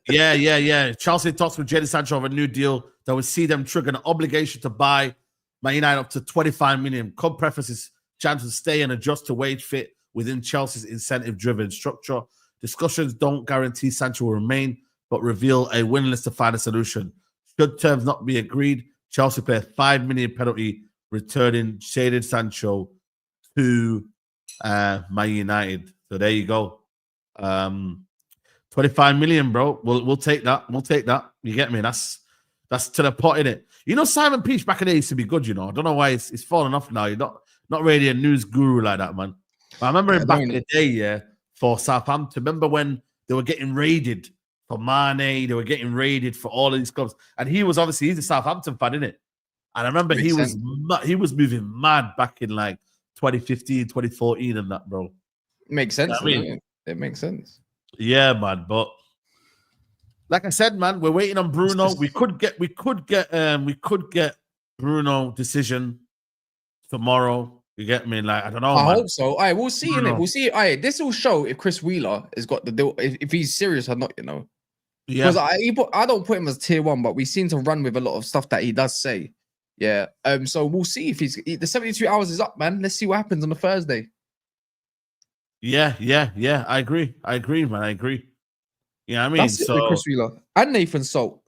Yeah. Chelsea talks with Jadon Sancho of a new deal that would see them trigger an obligation to buy Man United up to 25 million. Club preferences chance to stay and adjust to wage fit within Chelsea's incentive-driven structure. Discussions don't guarantee Sancho will remain, but reveal a willingness to find a solution. Should terms not be agreed, Chelsea pay a $5 million penalty, returning Jadon Sancho to Man United. So there you go. 25 million, bro. We'll take that. We'll take that. You get me? That's to the pot, innit? You know, Simon Peach back in the day used to be good, you know. I don't know why it's fallen off now. You're not really a news guru like that, man. But I remember him back in the day, yeah, for Southampton. Remember when they were getting raided for Mane. They were getting raided for all of these clubs. And he's a Southampton fan, isn't it? And I remember he was moving mad back in like 2015, 2014 and that, bro. Makes sense. You know what I mean? It makes sense. Yeah, man. But like I said, man, we're waiting on Bruno. We could get Bruno decision tomorrow. You get me? Like, I don't know. I hope so. All right, we'll see. Innit? We'll see. All right, this will show if Chris Wheeler has got the deal, if he's serious or not, you know. Yeah. Because I don't put him as tier 1, but we seem to run with a lot of stuff that he does say. Yeah. So we'll see if the 72 hours is up, man. Let's see what happens on the Thursday. Yeah. I agree, man. I agree. Yeah, I mean, That's it with Chris Wheeler and Nathan Salt.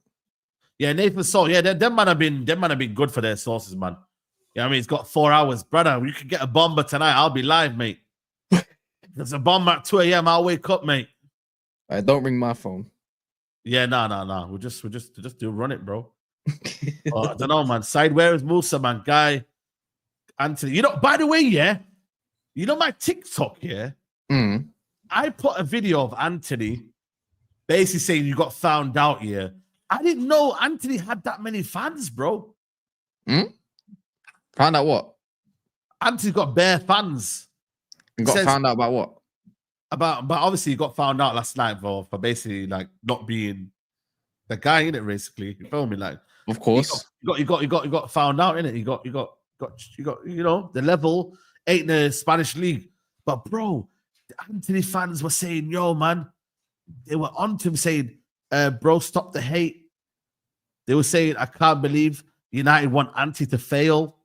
Yeah, Nathan Salt. Yeah, them man have been good for their sources, man. Yeah, I mean, it's got 4 hours, brother. You could get a bomber tonight. I'll be live, mate. There's a bomb at 2 a.m. I'll wake up, mate. All right, don't ring my phone. Yeah, no. We'll just do run it, bro. I don't know, man. Side where is Musa, man? Guy, Anthony. You know, by the way, yeah. You know my TikTok, yeah? I put a video of Anthony basically saying you got found out here. I didn't know Anthony had that many fans, bro. Found out what? Anthony's got bare fans. And got found out about what? But obviously he got found out last night for basically like not being the guy in it, basically. You feel me? Like, of course. He got found out in it. He got you know, the level ain't the Spanish league. But bro, the Anthony fans were saying, yo, man, they were on to him saying, bro, stop the hate. They were saying, I can't believe United want Anthony to fail.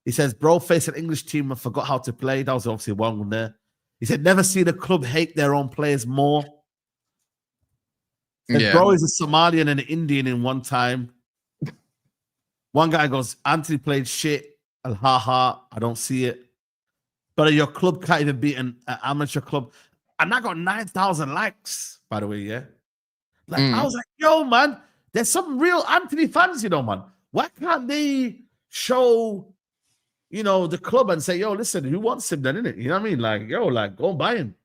He says, bro, face an English team and forgot how to play. That was obviously one one there. He said, never seen a club hate their own players more. And bro is a Somalian and an Indian in one time. One guy goes, Anthony played shit. Ha, I don't see it. But your club can't even beat an amateur club. And I got 9,000 likes, by the way, yeah? Like, I was like, yo, man, there's some real Anthony fans, you know, man. Why can't they show, you know, the club and say, yo, listen, who wants him then, innit? You know what I mean? Like, yo, like, go and buy him.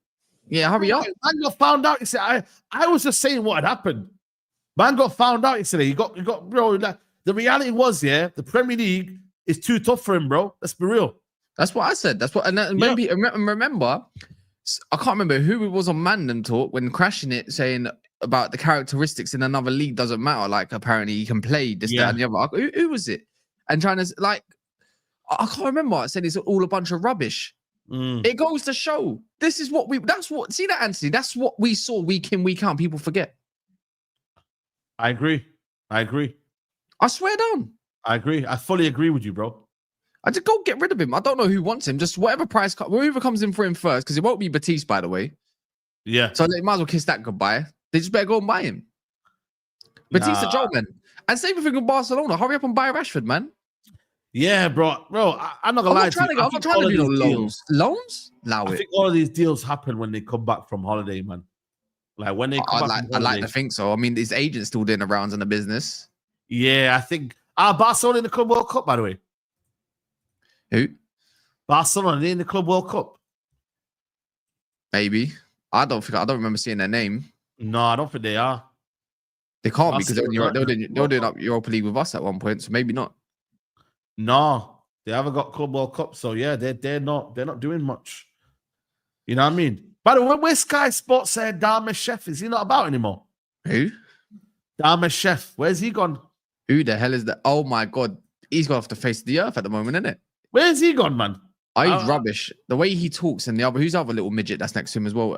Yeah, hurry up. Man got found out. He said, I was just saying what had happened. Man got found out yesterday. He got, bro, like, the reality was, yeah, the Premier League is too tough for him, bro. Let's be real. That's what I said. That's what, and maybe remember, I can't remember who it was on Mandem Talk when crashing it, saying about the characteristics in another league doesn't matter. Like, apparently he can play this, that, and the other. Who was it? And trying to, like, I can't remember. I said it's all a bunch of rubbish. It goes to show this is what see that, Anthony? That's what we saw week in, week out. People forget. I agree. I swear down. I agree. I fully agree with you, bro. I just go get rid of him. I don't know who wants him. Just whatever price, whoever comes in for him first, because it won't be Batiste, by the way. Yeah. So they might as well kiss that goodbye. They just better go and buy him. Batiste a joke, man. And same thing with Barcelona. Hurry up and buy Rashford, man. Yeah, bro. I'm not gonna lie to you. I'm not trying to do no loans. Loans? I think all of these deals happen when they come back from holiday, man. Like when they come back from holiday. I like to think so. I mean, his agent's still doing the rounds in the business. Yeah, I think. Barcelona in the Club World Cup, by the way. Who? Barcelona in the Club World Cup. Maybe. I don't remember seeing their name. No, I don't think they are. They can't be because they were doing up Europa League with us at one point, so maybe not. No, they haven't got Club World Cup, so yeah, they're not doing much. You know what I mean? By the way, where Sky Sports said Dharmesh Chef, is he not about anymore? Who? Dharmesh Chef, where's he gone? Who the hell is that? Oh my god, he's gone off the face of the earth at the moment, isn't it? Where's he gone, man? Oh, he's rubbish. The way he talks and who's the other little midget that's next to him as well?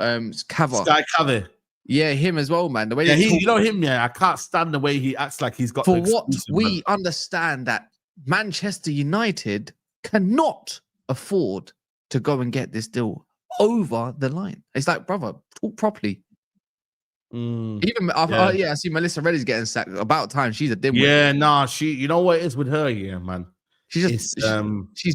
Cava. Sky Cava. Yeah, him as well, man. The way you know him, yeah. I can't stand the way he acts like he's got. For what we understand that Manchester United cannot afford to go and get this deal over the line. It's like, brother, talk properly. Even I see Melissa Reddy's getting sacked. About time. She's a dimwit. Yeah, nah. You know what it is with her, yeah, man. She's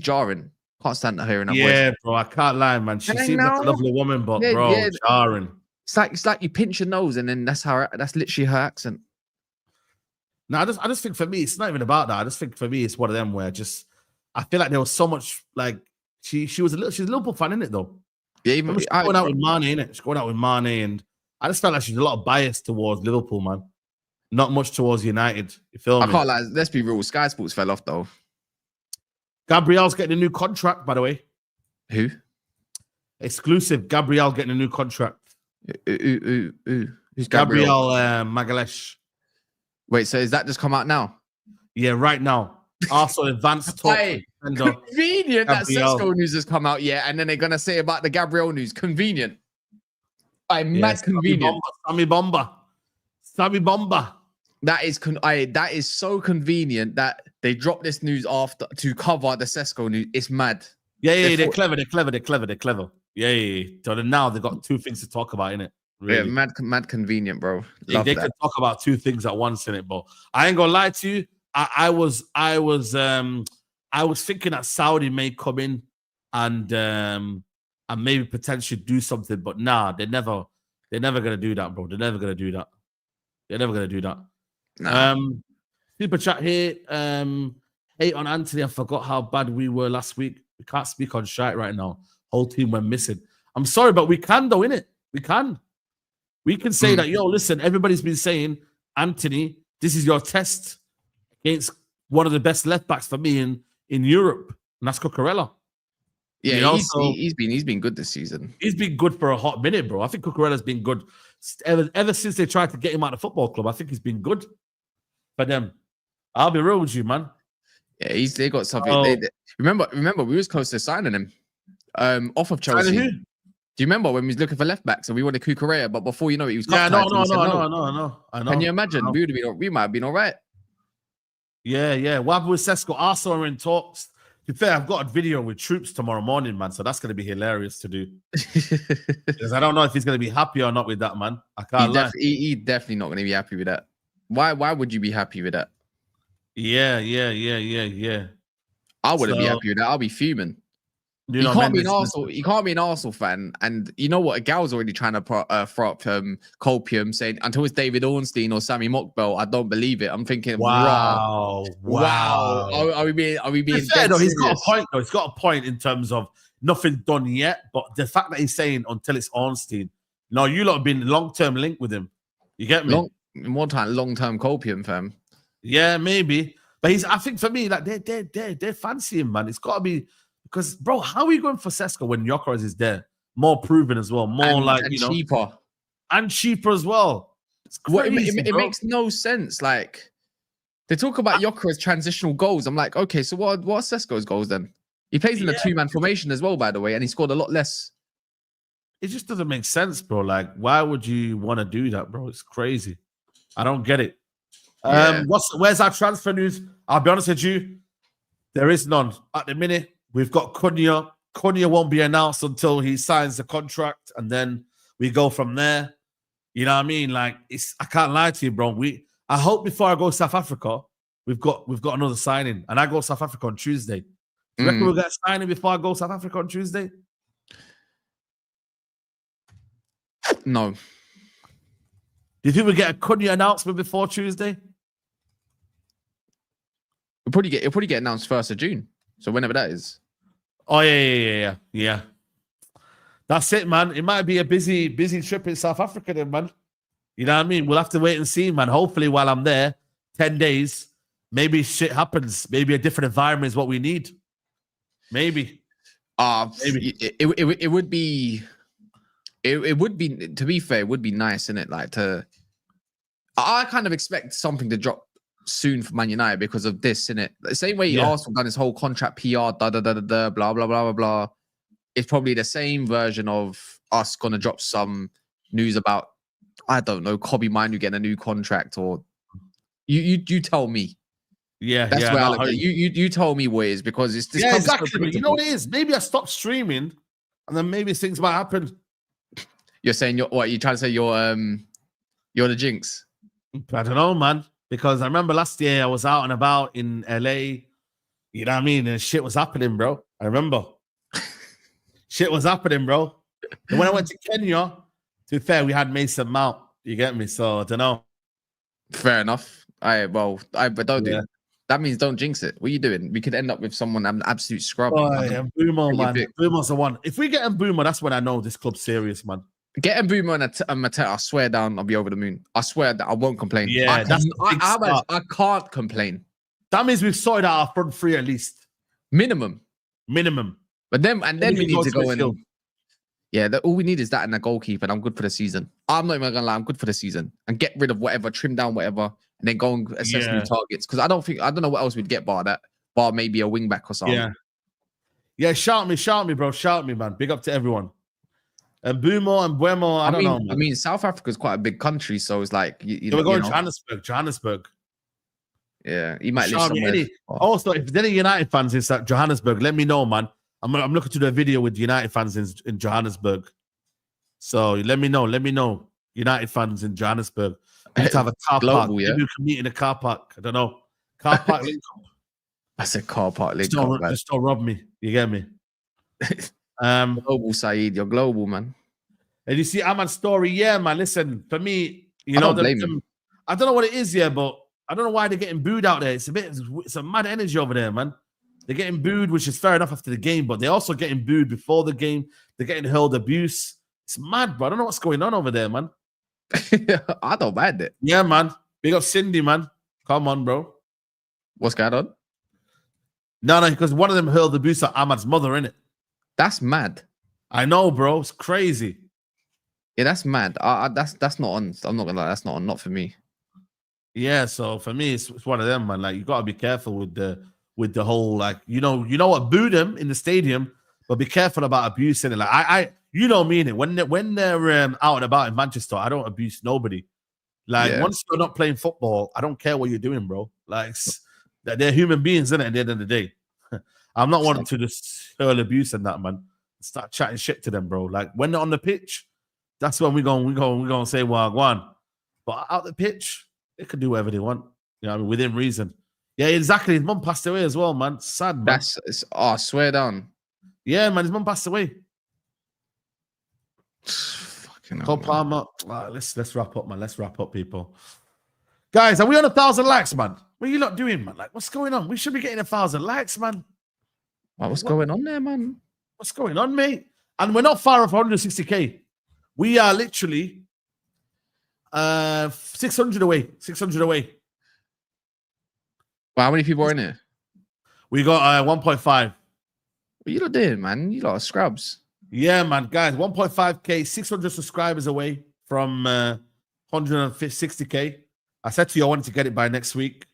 jarring. Can't stand her in that yeah, voice. Bro. I can't lie, man. She seems like a lovely woman, but jarring. It's like you pinch your nose, and then that's literally her accent. No, I just think for me, it's not even about that. I just think for me, it's one of them where I feel like there was so much like she's a Liverpool fan, in it though. Yeah, even she's going out with Mane, innit? She's going out with Mane, and I just felt like she's a lot of bias towards Liverpool, man. Not much towards United. You feel I me? can't lie. Let's be real. Sky Sports fell off though. Gabriel's getting a new contract, by the way. Who? Exclusive. Gabriel getting a new contract. Who's Gabriel Magalhaes. Wait, so is that just come out now? Yeah, right now. Also, advanced talk. Hey, convenient that Sesko news has come out, yeah, and then they're gonna say about the Gabriel news. Convenient. Mad convenient. Sammy Bomba. That is so convenient that they dropped this news after to cover the Sesko news. It's mad. Yeah, they're clever. Yeah. So then now they've got two things to talk about, innit? Really. Yeah, mad convenient, bro. They can talk about two things at once in it, but I ain't gonna lie to you. I was thinking that Saudi may come in and maybe potentially do something, but nah, they're never gonna do that, bro. They're never gonna do that. Nah. Super chat here. Hate on Anthony. I forgot how bad we were last week. We can't speak on shite right now. Whole team went missing. I'm sorry, but we can though, innit? We can. We can say that, yo, listen, everybody's been saying, Anthony, this is your test against one of the best left backs for me in Europe, and that's Cucurella. Yeah, you know, he's been good this season. He's been good for a hot minute, bro. I think Cucurella's been good ever since they tried to get him out of the football club. I think he's been good for them. I'll be real with you, man. Yeah, they got something. Remember, we was close to signing him off of Chelsea. Who? Do you remember when we was looking for left backs and we wanted Cucurella, but before you know it, he was I know. Can you imagine? We might have been all right. Yeah. What happened with Sesko? Arsenal are in talks. To be fair, I've got a video with Troops tomorrow morning, man. So that's going to be hilarious to do. Because I don't know if he's going to be happy or not with that, man. I can't lie. He's definitely not going to be happy with that. Why would you be happy with that? Yeah. I wouldn't be happy with that. I'll be fuming. You can't be an Arsenal fan, and you know what? A gal's already trying to throw up copium, saying until it's David Ornstein or Sammy Mockbell, I don't believe it. I'm thinking, wow. Are we being? Fair, though, he's got a point. Though he's got a point in terms of nothing done yet, but the fact that he's saying until it's Ornstein, no, you lot have been long-term linked with him. You get me? Long-term copium, fam. Yeah, maybe, but I think for me, like they're fancy him, man. It's got to be. Because, bro, how are you going for Sesko when Gyökeres is there? More proven as well. Cheaper. And cheaper as well. It's crazy, it makes no sense. Like, they talk about Gyökeres' transitional goals. I'm like, okay, so what are Sesko's goals then? He plays in a two-man formation as well, by the way, and he scored a lot less. It just doesn't make sense, bro. Like, why would you want to do that, bro? It's crazy. I don't get it. Yeah. Where's our transfer news? I'll be honest with you. There is none. At the minute, we've got Cunha. Cunha won't be announced until he signs the contract, and then we go from there. You know what I mean? Like, I can't lie to you, bro. I hope before I go to South Africa, we've got another signing, and I go to South Africa on Tuesday. Do you reckon we'll get a signing before I go to South Africa on Tuesday? No. Do you think we'll get a Cunha announcement before Tuesday? It'll probably get announced 1st of June. So whenever that is. Oh, yeah. That's it, man. It might be a busy trip in South Africa then, man. You know what I mean? We'll have to wait and see, man. Hopefully while I'm there, 10 days, maybe shit happens. Maybe a different environment is what we need. Maybe. Maybe. It would be, to be fair, it would be nice, innit? Like I kind of expect something to drop soon for Man United because of this, innit? The same way Arsenal done his whole contract PR, blah, blah, blah, blah, blah. It's probably the same version of us going to drop some news about, I don't know, Kobe Minu getting a new contract, or you tell me. Yeah, that's where I look at it. You tell me what it is, because it's this. Yeah, exactly. You know what it is? Maybe I stop streaming, and then maybe things might happen. You're saying you're trying to say you're the jinx? I don't know, man. Because I remember last year I was out and about in LA. You know what I mean? And shit was happening, bro. I remember. Shit was happening, bro. And when I went to Kenya, to be fair, we had Mason Mount. You get me? So I don't know. Fair enough. But don't do it. That means don't jinx it. What are you doing? We could end up with someone an absolute scrub. Oh, yeah, Mbeumo, man. Mbeumo's the one. If we get Mbeumo, that's when I know this club's serious, man. Get Mbeumo and Mateta. I swear down, I'll be over the moon. I swear that I won't complain. Yeah, that's a big start. I can't complain. That means we've sorted out our front three at least. Minimum. But then we need to go and yeah, all we need is that and a goalkeeper, and I'm good for the season. I'm not even gonna lie, I'm good for the season. And get rid of whatever, trim down whatever, and then go and assess new targets. Because I don't know what else we'd get bar maybe a wing back or something. Yeah, shout me, bro. Shout me, man. Big up to everyone. And Mbeumo, I don't know. Man. I mean, South Africa's quite a big country, so it's like we're going to Johannesburg. Yeah, he might live somewhere. Also, if there's any United fans in Johannesburg, let me know, man. I'm looking to do a video with United fans in Johannesburg. So let me know. United fans in Johannesburg. We need to have a car park. Yeah? Maybe we can meet in a car park. I don't know. Car park link up. I said car park link up. Just don't rob me. You get me? Global, Saeed. You're global, man. And you see Ahmad's story. Yeah, man. Listen, for me, I don't blame him. I don't know what it is, but I don't know why they're getting booed out there. It's a mad energy over there, man. They're getting booed, which is fair enough after the game, but they're also getting booed before the game. They're getting hurled abuse. It's mad, bro. I don't know what's going on over there, man. I don't mind it. Yeah, man. Big up Cindy, man. Come on, bro. What's going on? No, because one of them hurled abuse at Ahmad's mother, innit? That's mad. I know, bro. It's crazy. Yeah, that's mad. That's not on. I'm not gonna lie. That's not on. Not for me. Yeah, so for me, it's one of them, man. Like, you gotta be careful with the whole, like, you know what, boo them in the stadium, but be careful about abusing it. Like, I you know me in it. When they're out and about in Manchester, I don't abuse nobody. Like, once you're not playing football, I don't care what you're doing, bro. Like, they're human beings, innit? At the end of the day, I'm not wanting to just hurl abuse and that, man. Start chatting shit to them, bro. Like, when they're on the pitch, that's when we're gonna say wagwan. But out the pitch, they can do whatever they want. You know what I mean? Within reason. Yeah, exactly. His mum passed away as well, man. Sad, man. I swear down. Yeah, man. His mum passed away. Fucking hell, Palmer. Let's wrap up, man. Let's wrap up, people. Guys, are we on 1,000 likes, man? What are you lot doing, man? Like, what's going on? We should be getting 1,000 likes, man. What's going on there, man? What's going on, mate? And we're not far off 160k. We are literally 600 away. 600 away. Well, how many people are in here? We got 1.5. What you lot doing, man? You lot are scrubs. Yeah, man. Guys, 1.5k, 600 subscribers away from 160k. I said to you I wanted to get it by next week,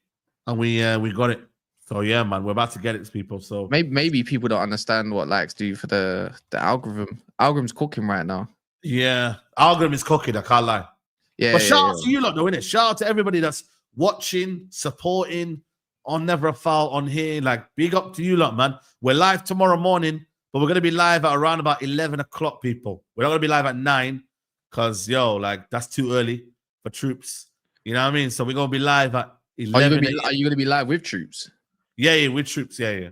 and we got it. So yeah, man, we're about to get it, people. So maybe people don't understand what likes do for the algorithm. Algorithm's cooking right now. Yeah, algorithm is cooking. I can't lie. Yeah, but shout out to you lot, though, innit? Shout out to everybody that's watching, supporting on Never a Foul on here. Like, big up to you lot, man. We're live tomorrow morning, but we're gonna be live at around about 11 o'clock, people. We're not gonna be live at 9 because like that's too early for troops. You know what I mean? So we're gonna be live at 11. Are you gonna be live with troops? Yeah, with troops. Yeah.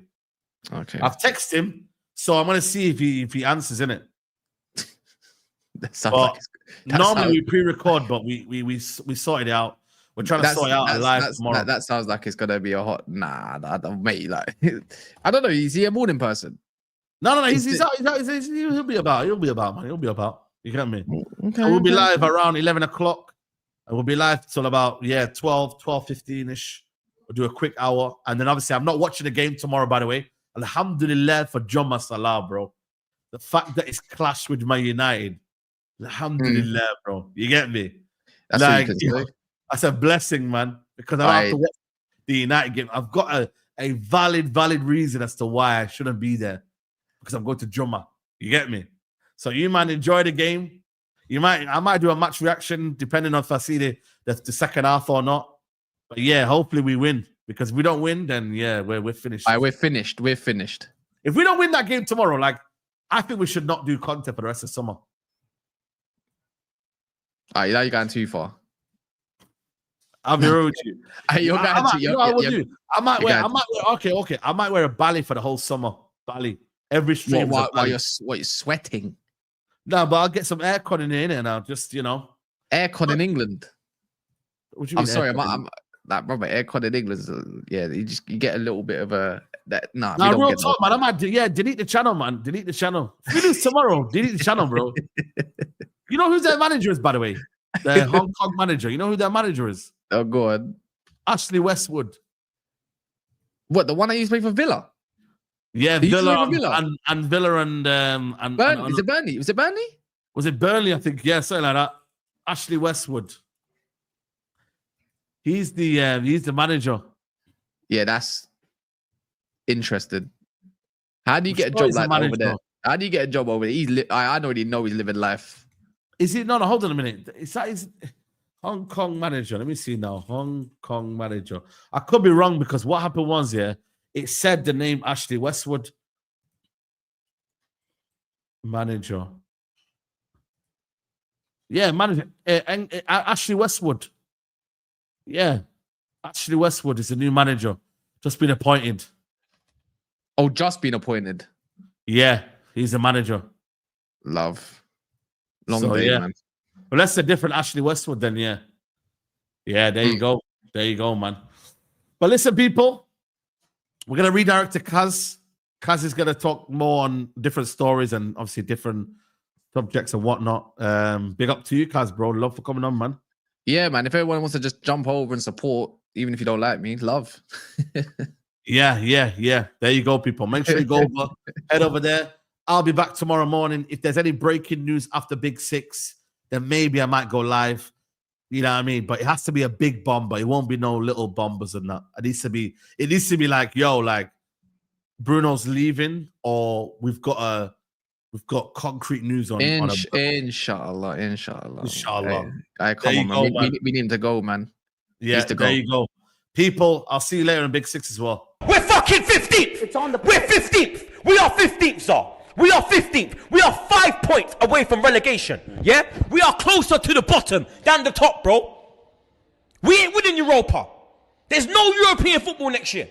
Okay. I've texted him, so I'm gonna see if he answers, innit? Normally we pre-record, but we sorted it out. We're trying to sort it out live tomorrow. That sounds like it's gonna be a hot. Nah, mate. Like, I don't know. Is he a morning person? No. He's out. He'll be about, man. He'll be about. You get me? Okay. So we'll be live around 11 o'clock, and we'll be live till about 12:15ish. We'll do a quick hour, and then obviously I'm not watching the game tomorrow. By the way, alhamdulillah for John Salah, bro. The fact that it's clashed with Man United. Alhamdulillah, bro. You get me? That's like, that's a blessing, man. Because I don't have to watch the United game. I've got a valid reason as to why I shouldn't be there. Because I'm going to Jumma. You get me? So you, man, enjoy the game. I might do a match reaction depending on if I see the second half or not. But yeah, hopefully we win. Because if we don't win, then yeah, we're finished. We're finished. We're finished. If we don't win that game tomorrow, like, I think we should not do content for the rest of summer. Now you're going too far. I'll be real with you. You're going too. You know what I will do? I might wear. Okay. I might wear a bally for the whole summer. Bally every stream. While you're sweating. No, but I'll get some aircon in here and I'll just aircon in England. What do you mean? I'm sorry, I'm like, brother. Aircon in England. Yeah, you get a little bit of a that. Nah, real talk, man. I might delete the channel, man. Delete the channel. If we lose tomorrow, delete the channel, bro. You know who their manager is, by the way? The Hong Kong manager. You know who their manager is? Oh, go on. Ashley Westwood. What, the one that used to play for Villa? Yeah, He used to Villa play for Villa? and Villa and Is it Burnley? Was it Burnley? was it Burnley? I think something like that. Ashley Westwood. He's the manager. Yeah, that's interesting. How do you get a sure job he's a like that over manager. there? How do you get a job over there? I already know he's living life. Is it? No, hold on a minute. Is that his Hong Kong manager? Let me see now. Hong Kong manager. I could be wrong because what happened was, it said the name Ashley Westwood. Manager. Yeah, manager. Ashley Westwood. Yeah. Ashley Westwood is the new manager. Just been appointed. Oh, just been appointed. Yeah, he's the manager. Love. Long So, day, yeah. man. Well, that's a different Ashley Westwood then, yeah. Yeah, there you go. There you go, man. But listen, people, we're going to redirect to Kaz. Kaz is going to talk more on different stories and obviously different subjects and whatnot. Big up to you, Kaz, bro. Love for coming on, man. Yeah, man. If everyone wants to just jump over and support, even if you don't like me, love. Yeah. There you go, people. Make sure you go over, head over there. I'll be back tomorrow morning. If there's any breaking news after Big Six, then maybe I might go live. You know what I mean? But it has to be a big bomber. It won't be no little bombers and that. It needs to be like, yo, like Bruno's leaving, or we've got concrete news on Inshallah. Hey, Come on, man. We need to go, man. Yeah, there you go. People, I'll see you later in Big Six as well. We're fucking 15th. We're 15th. We are 15th, sir. We are 15th. We are 5 points away from relegation. Yeah? We are closer to the bottom than the top, bro. We ain't winning Europa. There's no European football next year.